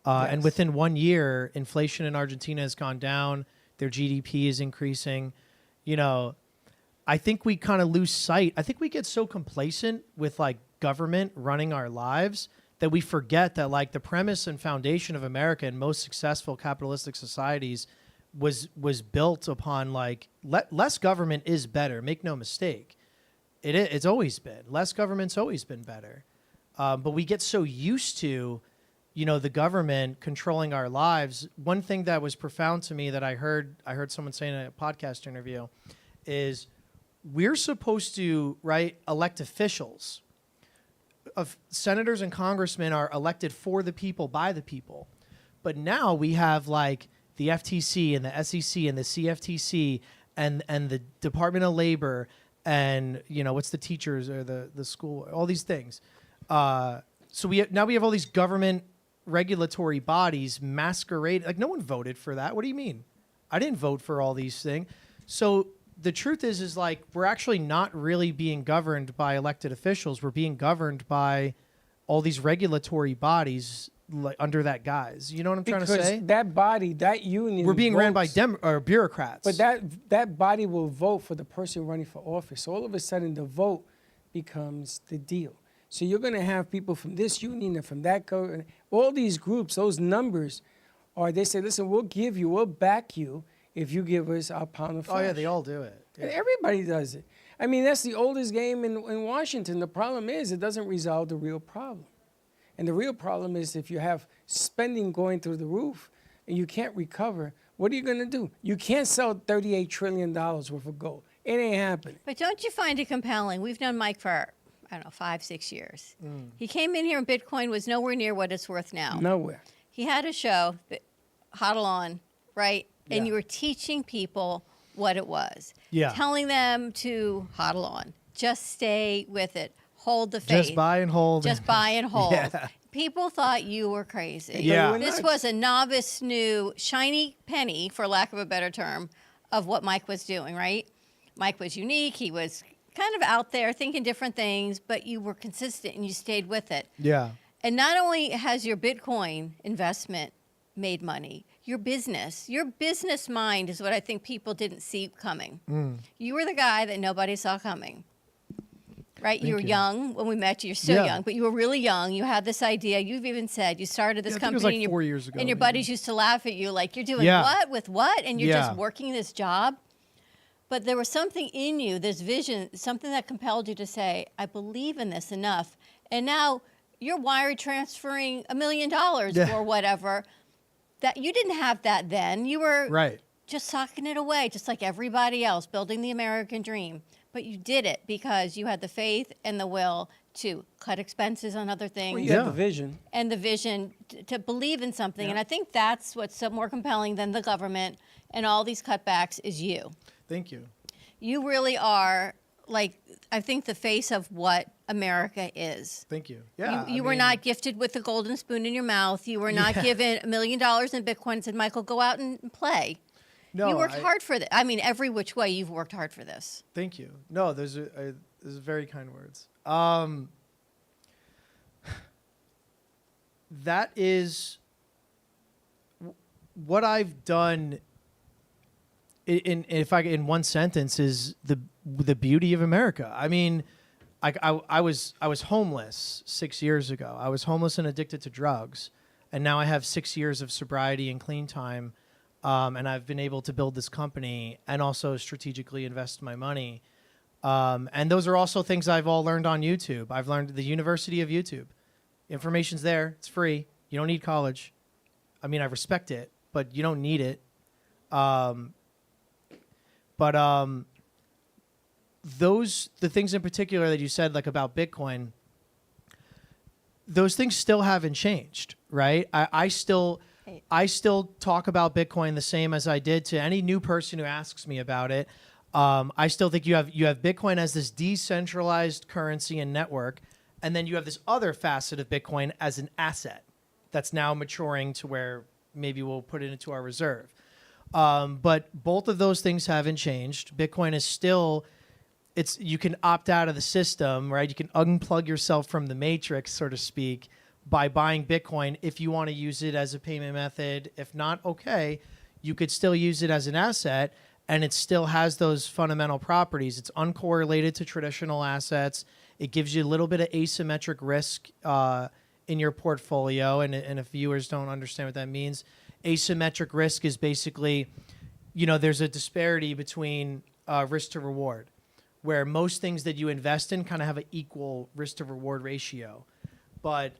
And within 1 year, inflation in Argentina has gone down. Their GDP is increasing. You know, I think we kind of lose sight. I think we get so complacent with like government running our lives that we forget that like the premise and foundation of America and most successful capitalistic societies was built upon like less government is better. Make no mistake. It's always been. Less government's always been better. But we get so used to, the government controlling our lives. One thing that was profound to me that I heard someone say in a podcast interview is we're supposed to, elect officials. Senators and congressmen are elected for the people, by the people. But now we have like the FTC and the SEC and the CFTC and the Department of Labor and, what's the teachers or the school, all these things. So we have all these government regulatory bodies masquerade. Like no one voted for that. What do you mean? I didn't vote for all these things. So the truth is like we're actually not really being governed by elected officials. We're being governed by all these regulatory bodies like under that guise. You know what I'm trying to say? Because that body, that union, we're being ran by bureaucrats. But that body will vote for the person running for office. So all of a sudden, the vote becomes the deal. So you're going to have people from this union and from that government. All these groups, those numbers, they say, listen, we'll back you if you give us our pound of flesh. Oh yeah, they all do it. Yeah. And everybody does it. I mean, that's the oldest game in Washington. The problem is it doesn't resolve the real problem. And the real problem is if you have spending going through the roof and you can't recover, what are you going to do? You can't sell $38 trillion worth of gold. It ain't happening. But don't you find it compelling? We've known Mike for, 5-6 years. He came in here and Bitcoin was nowhere near what it's worth now. Nowhere. He had a show, Hodl On, right? And you were teaching people what it was. Yeah. Telling them to hodl on. Just stay with it. Hold the faith. Just buy and hold. Just buy and hold. Yeah. People thought you were crazy. Yeah. This was a novice, new, shiny penny, for lack of a better term, of what Mike was doing, right? Mike was unique. He was kind of out there thinking different things, but you were consistent and you stayed with it. Yeah. And not only has your Bitcoin investment made money, your business mind is what I think people didn't see coming. You were the guy that nobody saw coming. Right? You were young when we met you. You're still young, but you were really young. You had this idea. You've even said you started this company. It was like 4 years ago. And your buddies used to laugh at you like, you're doing what with what? And you're just working this job. But there was something in you, this vision, something that compelled you to say, I believe in this enough. And now you're wire transferring $1 million or whatever. That you didn't have that then. You were just socking it away, just like everybody else, building the American dream. But you did it because you had the faith and the will to cut expenses on other things. Well, you had the vision. And the vision to believe in something. And I think that's what's so more compelling than the government and all these cutbacks is you. Thank you. You really are, like, I think the face of what America is. Thank you. Yeah. You were not gifted with a golden spoon in your mouth. You were not given $1 million in Bitcoin and said, Michael, go out and play. No, you worked hard for this. I mean, every which way you've worked hard for this. Thank you. No, those are very kind words. That is what I've done. In one sentence, is the beauty of America. I mean, I was homeless 6 years ago. I was homeless and addicted to drugs, and now I have 6 years of sobriety and clean time. And I've been able to build this company and also strategically invest my money. And those are also things I've all learned on YouTube. I've learned the University of YouTube. Information's there. It's free. You don't need college. I mean, I respect it, but you don't need it. The things in particular that you said, like about Bitcoin, those things still haven't changed, right? I still talk about Bitcoin the same as I did to any new person who asks me about it. I still think you have Bitcoin as this decentralized currency and network, and then you have this other facet of Bitcoin as an asset that's now maturing to where maybe we'll put it into our reserve. But both of those things haven't changed. Bitcoin is still, you can opt out of the system, right? You can unplug yourself from the matrix, so to speak, by buying Bitcoin if you want to use it as a payment method. If not, okay, you could still use it as an asset, and it still has those fundamental properties. It's uncorrelated to traditional assets. It gives you a little bit of asymmetric risk in your portfolio, and if viewers don't understand what that means, asymmetric risk is basically there's a disparity between risk to reward, where most things that you invest in kind of have an equal risk to reward ratio. But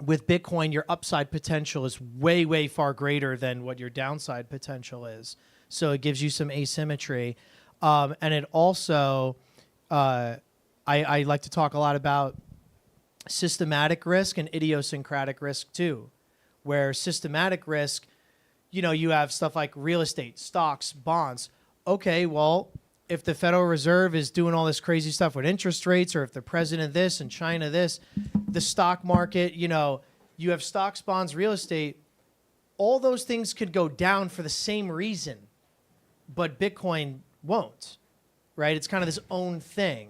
with Bitcoin, your upside potential is way, way far greater than what your downside potential is. So it gives you some asymmetry. And it also, I like to talk a lot about systematic risk and idiosyncratic risk too, where systematic risk, you have stuff like real estate, stocks, bonds. Okay, well, if the Federal Reserve is doing all this crazy stuff with interest rates, or if the president this and China this, the stock market, you have stocks, bonds, real estate, all those things could go down for the same reason, but Bitcoin won't, right? It's kind of this own thing.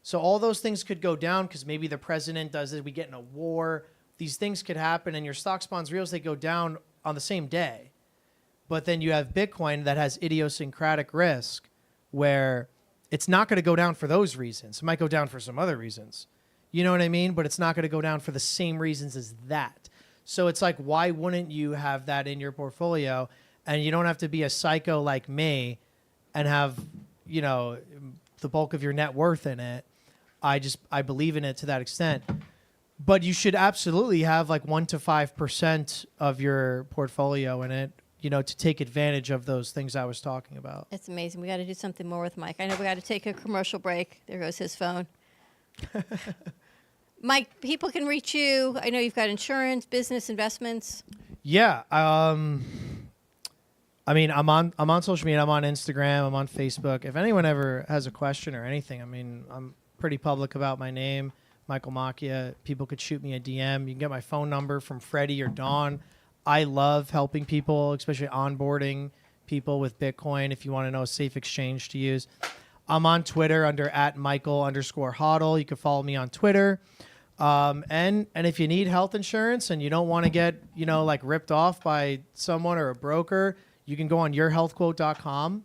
So all those things could go down because maybe the president does it, we get in a war, these things could happen, and your stocks, bonds, real estate go down on the same day. But then you have Bitcoin that has idiosyncratic risk, where it's not going to go down for those reasons. It might go down for some other reasons. You know what I mean? But it's not going to go down for the same reasons as that. So it's like, why wouldn't you have that in your portfolio? And you don't have to be a psycho like me and have, the bulk of your net worth in it. I believe in it to that extent. But you should absolutely have like 1 to 5% of your portfolio in it, to take advantage of those things I was talking about. It's amazing. We got to do something more with Mike. I know we got to take a commercial break. There goes his phone. Mike, people can reach you. I know you've got insurance, business, investments. Yeah. I'm on social media. I'm on Instagram. I'm on Facebook. If anyone ever has a question or anything, I'm pretty public about my name, Michael Macchia. People could shoot me a DM. You can get my phone number from Freddie or Dawn. I love helping people, especially onboarding people with Bitcoin. If you want to know a safe exchange to use, I'm on Twitter under @Michael_Hodl. You can follow me on Twitter. And if you need health insurance and you don't want to get, ripped off by someone or a broker, you can go on yourhealthquote.com.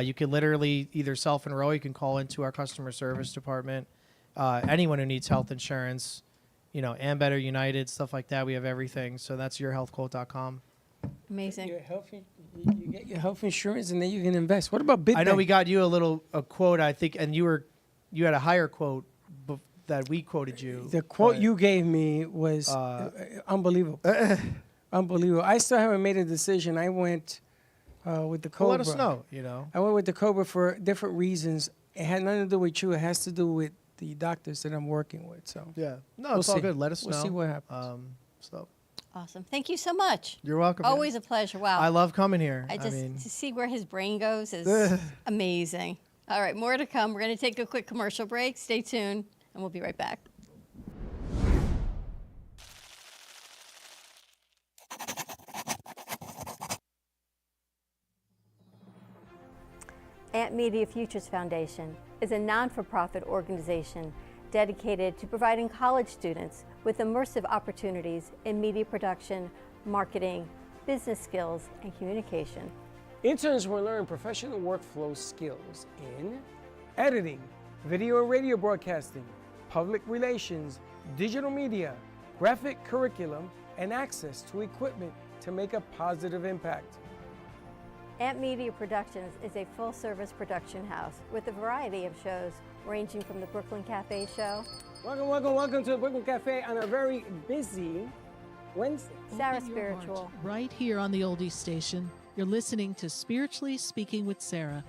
You can literally either self-enroll, you can call into our customer service department. Anyone who needs health insurance, Ambetter, United, stuff like that. We have everything. So that's yourhealthquote.com. Amazing. You get your health insurance and then you can invest. What about Bitcoin? I know we got you a quote, I think, and you had a higher quote that we quoted you. The quote you gave me was unbelievable. Unbelievable. I still haven't made a decision. I went with the Cobra. Well, let us know, I went with the Cobra for different reasons. It had nothing to do with you. It has to do with the doctors that I'm working with. So yeah, no, it's all good. Let us know. We'll see what happens. Awesome. Thank you so much. You're welcome. Always man. a pleasure. Wow. I love coming here. To see where his brain goes is amazing. All right, more to come. We're going to take a quick commercial break. Stay tuned, and we'll be right back. Ant Media Futures Foundation is a non-for-profit organization dedicated to providing college students with immersive opportunities in media production, marketing, business skills, and communication. Interns will learn professional workflow skills in editing, video and radio broadcasting, public relations, digital media, graphic curriculum, and access to equipment to make a positive impact. Ant Media Productions is a full-service production house with a variety of shows ranging from the Brooklyn Cafe show. Welcome to the Brooklyn Cafe on a very busy Wednesday. Sarah Spiritual. Right here on the Oldies station, you're listening to Spiritually Speaking with Sarah.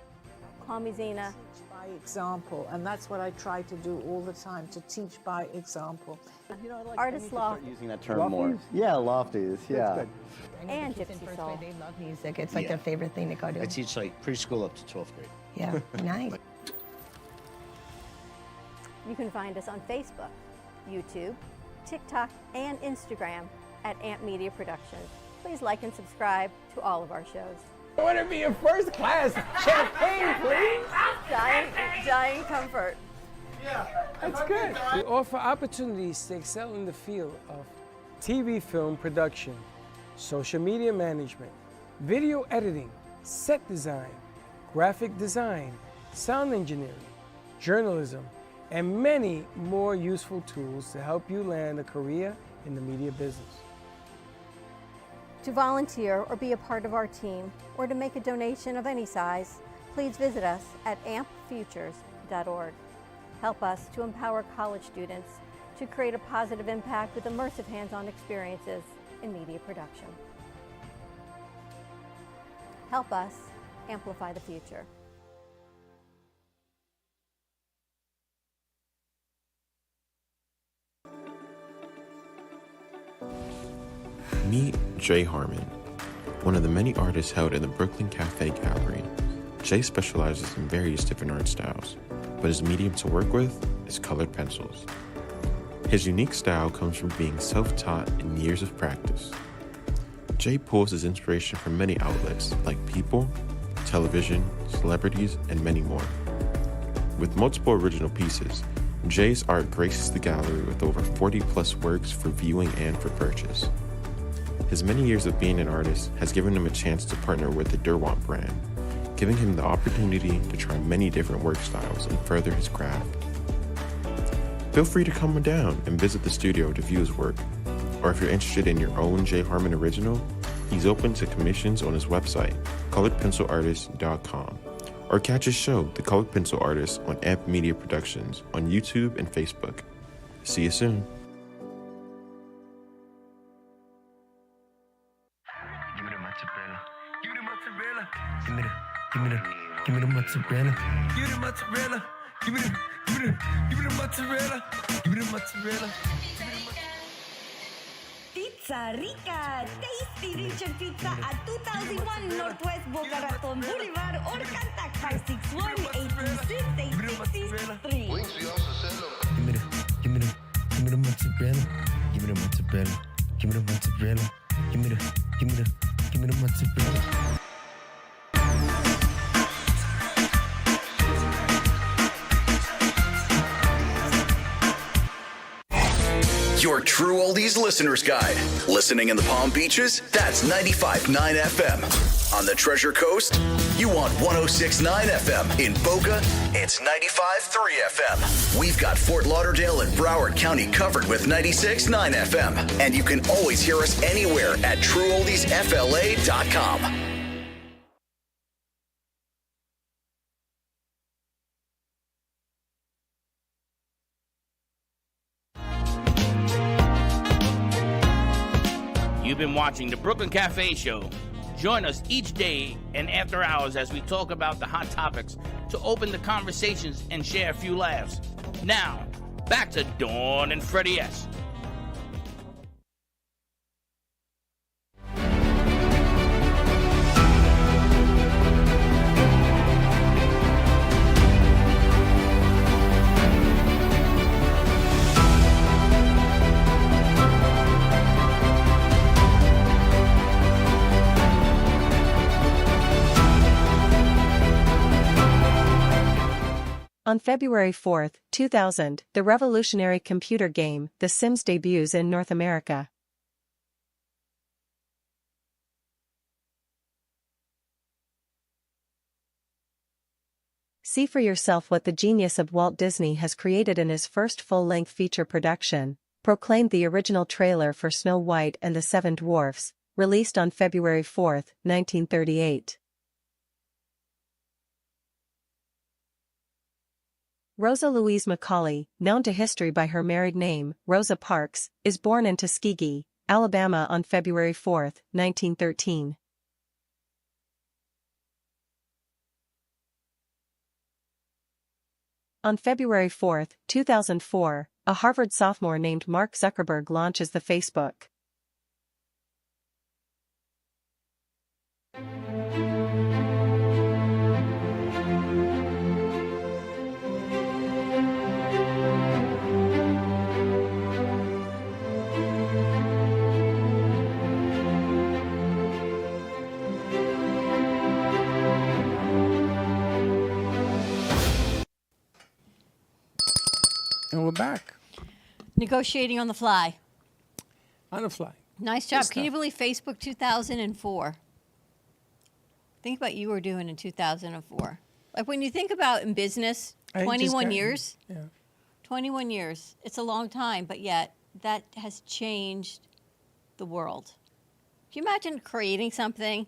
Call me Zena. By example, and that's what I try to do all the time, to teach by example. Artist Law. Using that term more. Yeah, lofties, yeah. And Gypsy Soul. They love music. It's like their favorite thing to go to. I teach like preschool up to 12th grade. Yeah, nice. You can find us on Facebook, YouTube, TikTok, and Instagram at Ant Media Productions. Please like and subscribe to all of our shows. I want to be in first class. Champagne, please. Dying comfort. Yeah, that's good. We offer opportunities to excel in the field of TV film production, social media management, video editing, set design, graphic design, sound engineering, journalism, and many more useful tools to help you land a career in the media business. To volunteer or be a part of our team, or to make a donation of any size, please visit us at ampfutures.org. Help us to empower college students to create a positive impact with immersive hands-on experiences in media production. Help us amplify the future. Meet Jay Harmon, one of the many artists held in the Brooklyn Cafe Gallery. Jay specializes in various different art styles, but his medium to work with is colored pencils. His unique style comes from being self-taught and years of practice. Jay pulls his inspiration from many outlets like people, television, celebrities, and many more. With multiple original pieces, Jay's art graces the gallery with over 40 plus works for viewing and for purchase. His many years of being an artist has given him a chance to partner with the Derwent brand, giving him the opportunity to try many different work styles and further his craft. Feel free to come down and visit the studio to view his work, or if you're interested in your own Jay Harmon original, he's open to commissions on his website, coloredpencilartist.com, or catch his show, The Colored Pencil Artist, on Amp Media Productions on YouTube and Facebook. See you soon. Give me the mozzarella. Give me the mozzarella. Give me the mozzarella. Give me the mozzarella. Pizza Rica, tasty Richard Pizza at 2001 Northwest Boca Raton Boulevard or contact 561-826-8663. Give me the mozzarella. Give me the mozzarella. Give me the mozzarella. Give me the mozzarella. Your True Oldies Listener's Guide. Listening in the Palm Beaches? That's 95.9 FM. On the Treasure Coast? You want 106.9 FM. In Boca? It's 95.3 FM. We've got Fort Lauderdale and Broward County covered with 96.9 FM. And you can always hear us anywhere at TrueOldiesFLA.com. You've been watching the Brooklyn Cafe Show. Join us each day and after hours as we talk about the hot topics to open the conversations and share a few laughs. Now, back to Dawn and Freddie S. On February 4, 2000, the revolutionary computer game The Sims debuts in North America. See for yourself what the genius of Walt Disney has created in his first full-length feature production, proclaimed the original trailer for Snow White and the Seven Dwarfs, released on February 4, 1938. Rosa Louise Macaulay, known to history by her married name, Rosa Parks, is born in Tuskegee, Alabama on February 4, 1913. On February 4, 2004, a Harvard sophomore named Mark Zuckerberg launches the Facebook. And we're back. Negotiating on the fly. On the fly. Nice job. Can you believe Facebook 2004? Think about what you were doing in 2004. Like when you think about in business, 21 years. Yeah. 21 years. It's a long time, but yet that has changed the world. you imagine creating something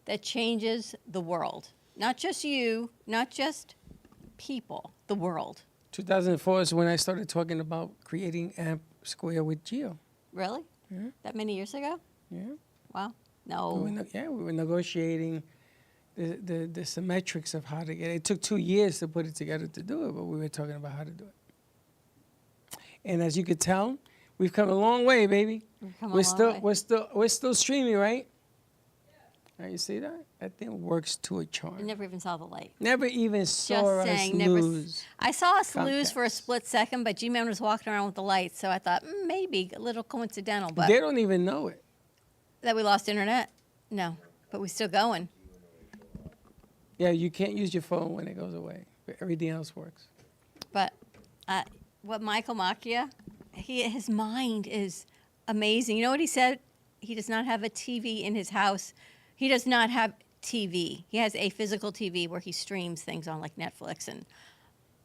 that changes the world? Not just you, not just people, the world. 2004 is when I started talking about creating Amp Square with Gio. Really? Yeah. That many years ago? Yeah. Wow. No. We were negotiating the symmetrics of how to get it. It took 2 years to put it together to do it, but we were talking about how to do it. And as you could tell, we've come a long way, baby. We're still streaming, right? Yeah. You see that? That thing works to a charm. I never even saw the light. Never even saw Just us saying, lose. I saw us Comcast. lose for a split second, but G-Man was walking around with the lights, so I thought maybe a little coincidental. But They don't even know it. that we lost internet? No, but we're still going. Yeah, you can't use your phone when it goes away, but everything else works. But what Michael Macchia, his mind is amazing. You know what he said? He does not have a TV in his house. He does not have TV. He has a physical TV where he streams things on, like Netflix, and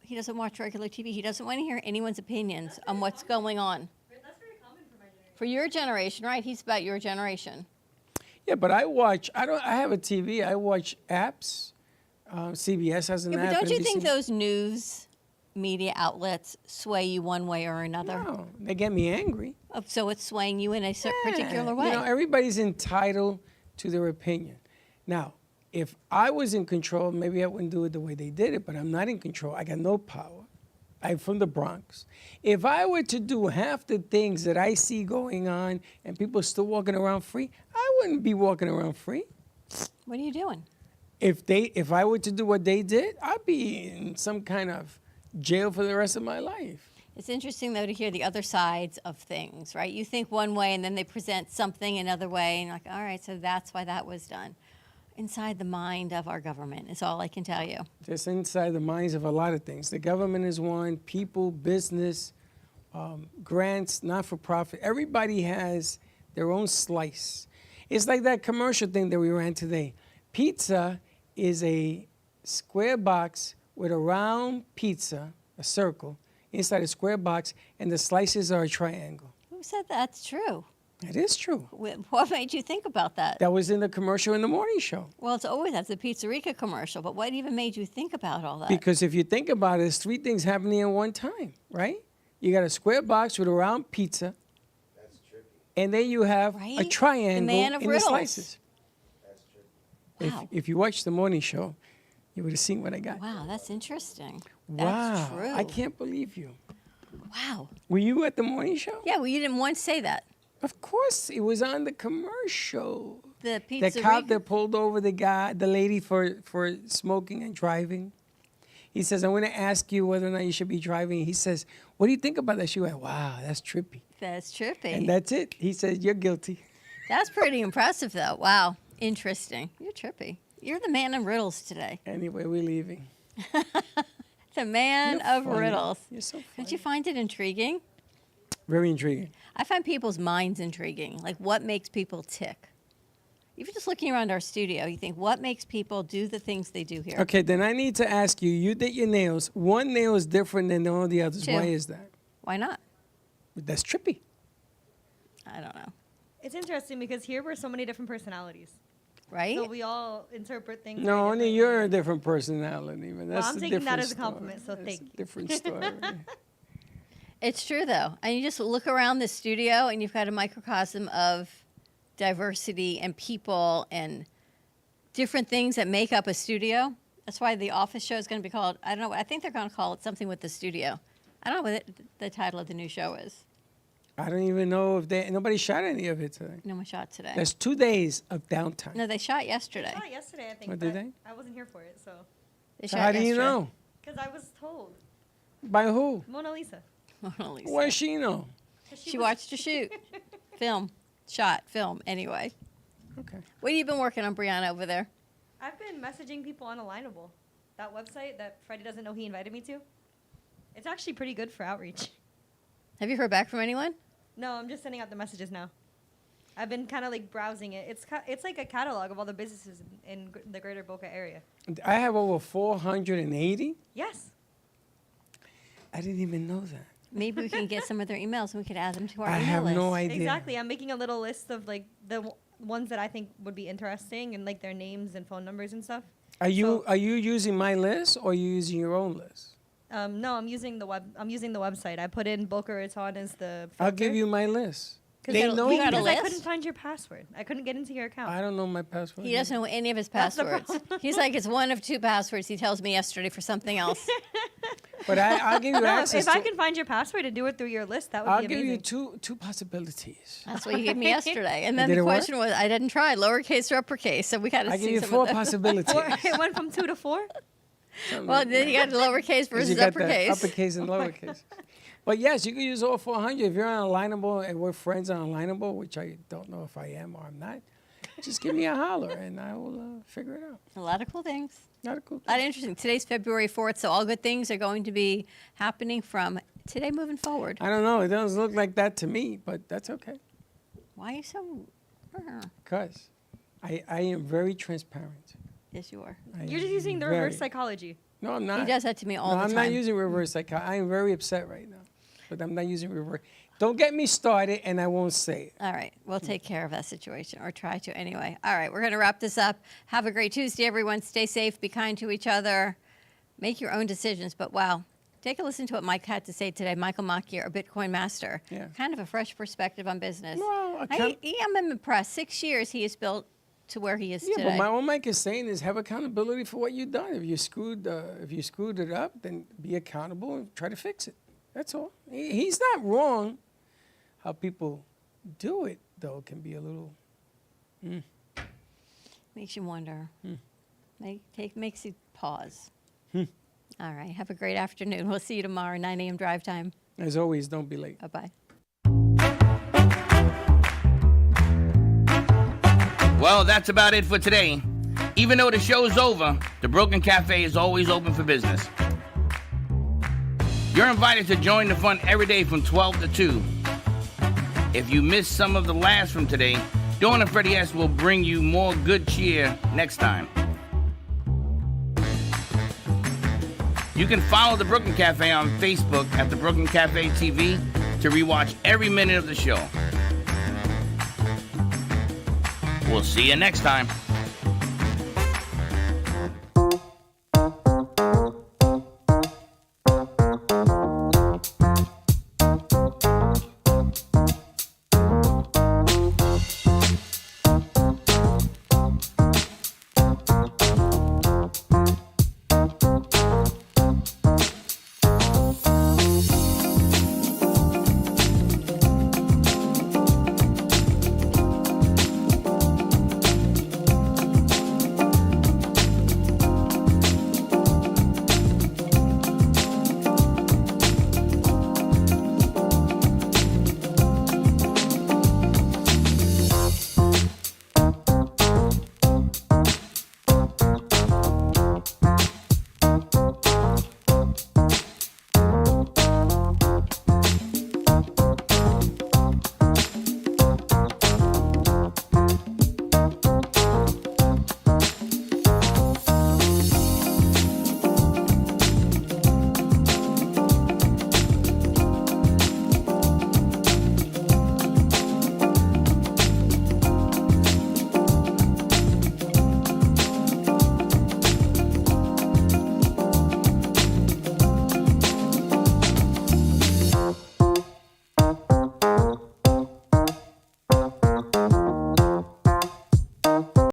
he doesn't watch regular TV. He doesn't want to hear anyone's opinions on what's going on. That's very common for my generation. For your generation, right? He's about your generation. Yeah, but I have a TV. I watch apps. CBS has an Yeah, app. but don't you NBC. think those news media outlets sway you one way or another? No, they get me angry. So it's swaying you in a particular way. You know, everybody's entitled to their opinion. Now, if I was in control, maybe I wouldn't do it the way they did it, but I'm not in control. I got no power. I'm from the Bronx. If I were to do half the things that I see going on and people still walking around free, I wouldn't be walking around free. What are you doing? If I were to do what they did, I'd be in some kind of jail for the rest of my life. It's interesting, though, to hear the other sides of things, right? You think one way, and then they present something another way, and you're like, all right, so that's why that was done. Inside the mind of our government is all I can tell you. Just inside the minds of a lot of things. The government is one, people, business, grants, not-for-profit. Everybody has their own slice. It's like that commercial thing that we ran today. Pizza is a square box with a round pizza, a circle, inside a square box, and the slices are a triangle. Who said that's true? It is true. What made you think about that? That was in the commercial in the morning show. Well, it's always that's the Pizzerica commercial, but what even made you think about all that? Because if you think about it, it's three things happening at one time, right? You got a square box with a round pizza. That's tricky. And then you have a triangle The man of in riddles. the slices. That's tricky. Wow. If you watched the morning show, you would have seen what I got. Wow, that's interesting. Wow. That's true. I can't believe you. Wow. Were you at the morning show? Yeah, well, you didn't once say that. Of course, it was on the commercial. The Pizzerica. The cop that pulled over the lady for smoking and driving. He says, I'm going to ask you whether or not you should be driving. He says, what do you think about that? She went, wow, that's trippy. That's trippy. And that's it. He says, you're guilty. That's pretty impressive, though. Wow. Interesting. You're trippy. You're the man of riddles today. Anyway, we're leaving. The man You're of funny. riddles. You're so funny. Don't you find it intriguing? Very intriguing. I find people's minds intriguing. Like, what makes people tick? Even just looking around our studio, you think, what makes people do the things they do here? Okay, then I need to ask you, you did your nails. One nail is different than all the others. Two. Why is that? Why not? That's trippy. I don't know. It's interesting because here we're so many different personalities. Right? So we all interpret things. No, only you're a different personality. But that's I'm a taking that different as a compliment, story. so That's thank a different story. It's true, though. And you just look around the studio, and you've got a microcosm of diversity and people and different things that make up a studio. That's why the office show is going to be called, I don't know, I think they're going to call it something with the studio. I don't know what the title of the new show is. I don't even know if nobody shot any of it today. No one shot today. There's 2 days of downtime. No, they shot yesterday. They shot yesterday, I think. What, did but they? I wasn't here for it, so. They So shot how do you yesterday. know? Because I was told. By who? Mona Lisa. Mona Lisa. What does she know? She watched her shoot. Film. Shot. Film. Anyway. Okay. What have you been working on, Brianna, over there? I've been messaging people on Alignable, that website that Freddie doesn't know he invited me to. It's actually pretty good for outreach. Have you heard back from anyone? No, I'm just sending out the messages now. I've been kind of like browsing it. It's like a catalog of all the businesses in the greater Boca area. I have over 480. Yes. I didn't even know that. Maybe we can get some of their emails and we could add them to our I email have list. no idea. Exactly. I'm making a little list of like ones that I think would be interesting and like their names and phone numbers and stuff. Are you using my list or are you using your own list? No, I'm using the website. I put in Boca Raton as the filter. I'll give you my list. Because know I couldn't find your password. I couldn't get into your account. I don't know my password. He doesn't know any of his That's the passwords. He's like, it's one of 2 passwords he tells me yesterday for something else. But I'll give you No, access. if I can find your password and do it through your list, that would I'll be give amazing. you two possibilities. That's what he gave me yesterday. And then Did the it work? question was, I didn't try lowercase or uppercase, so we got to see I give you some 4 of them. possibilities. It went from 2 to 4. Well, then you got the lowercase 'Cause versus you got the uppercase. uppercase and lowercase. But yes, you can use all 400 if you're on Alignable and we're friends on Alignable, which I don't know if I am or I'm not. Just give me a holler and I will figure it out. A lot of cool things. A lot of cool A lot interesting. Today's February 4th, so all good things are going to be happening from today moving forward. I don't know. It doesn't look like that to me, but that's okay. Why are you so... Because I am very transparent. Yes, you are. You're just using the reverse psychology. No, I'm not. He does that to me all no, the I'm time. not using reverse psychology. I am very upset right now, but I'm not using reverse. Don't get me started, and I won't say it. All right. We'll take care of that situation, or try to anyway. All right. We're going to wrap this up. Have a great Tuesday, everyone. Stay safe. Be kind to each other. Make your own decisions. But, wow, take a listen to what Mike had to say today. Michael Makier, a Bitcoin master. Yeah. Kind of a fresh perspective on business. Well, I'm impressed. 6 years he has built to where he is today. But what Mike is saying is have accountability for what you've done. If you screwed it up, then be accountable and try to fix it. That's all. He's not wrong. How people do it, though, can be a little... Makes you wonder. Makes you pause. Hmm. All right. Have a great afternoon. We'll see you tomorrow, 9 a.m. drive time. As always, don't be late. Bye-bye. Well, that's about it for today. Even though the show's over, the Brooklyn Cafe is always open for business. You're invited to join the fun every day from 12 to 2. If you missed some of the laughs from today, Dawn and Freddie S. will bring you more good cheer next time. You can follow the Brooklyn Cafe on Facebook at the Brooklyn Cafe TV to rewatch every minute of the show. We'll see you next time.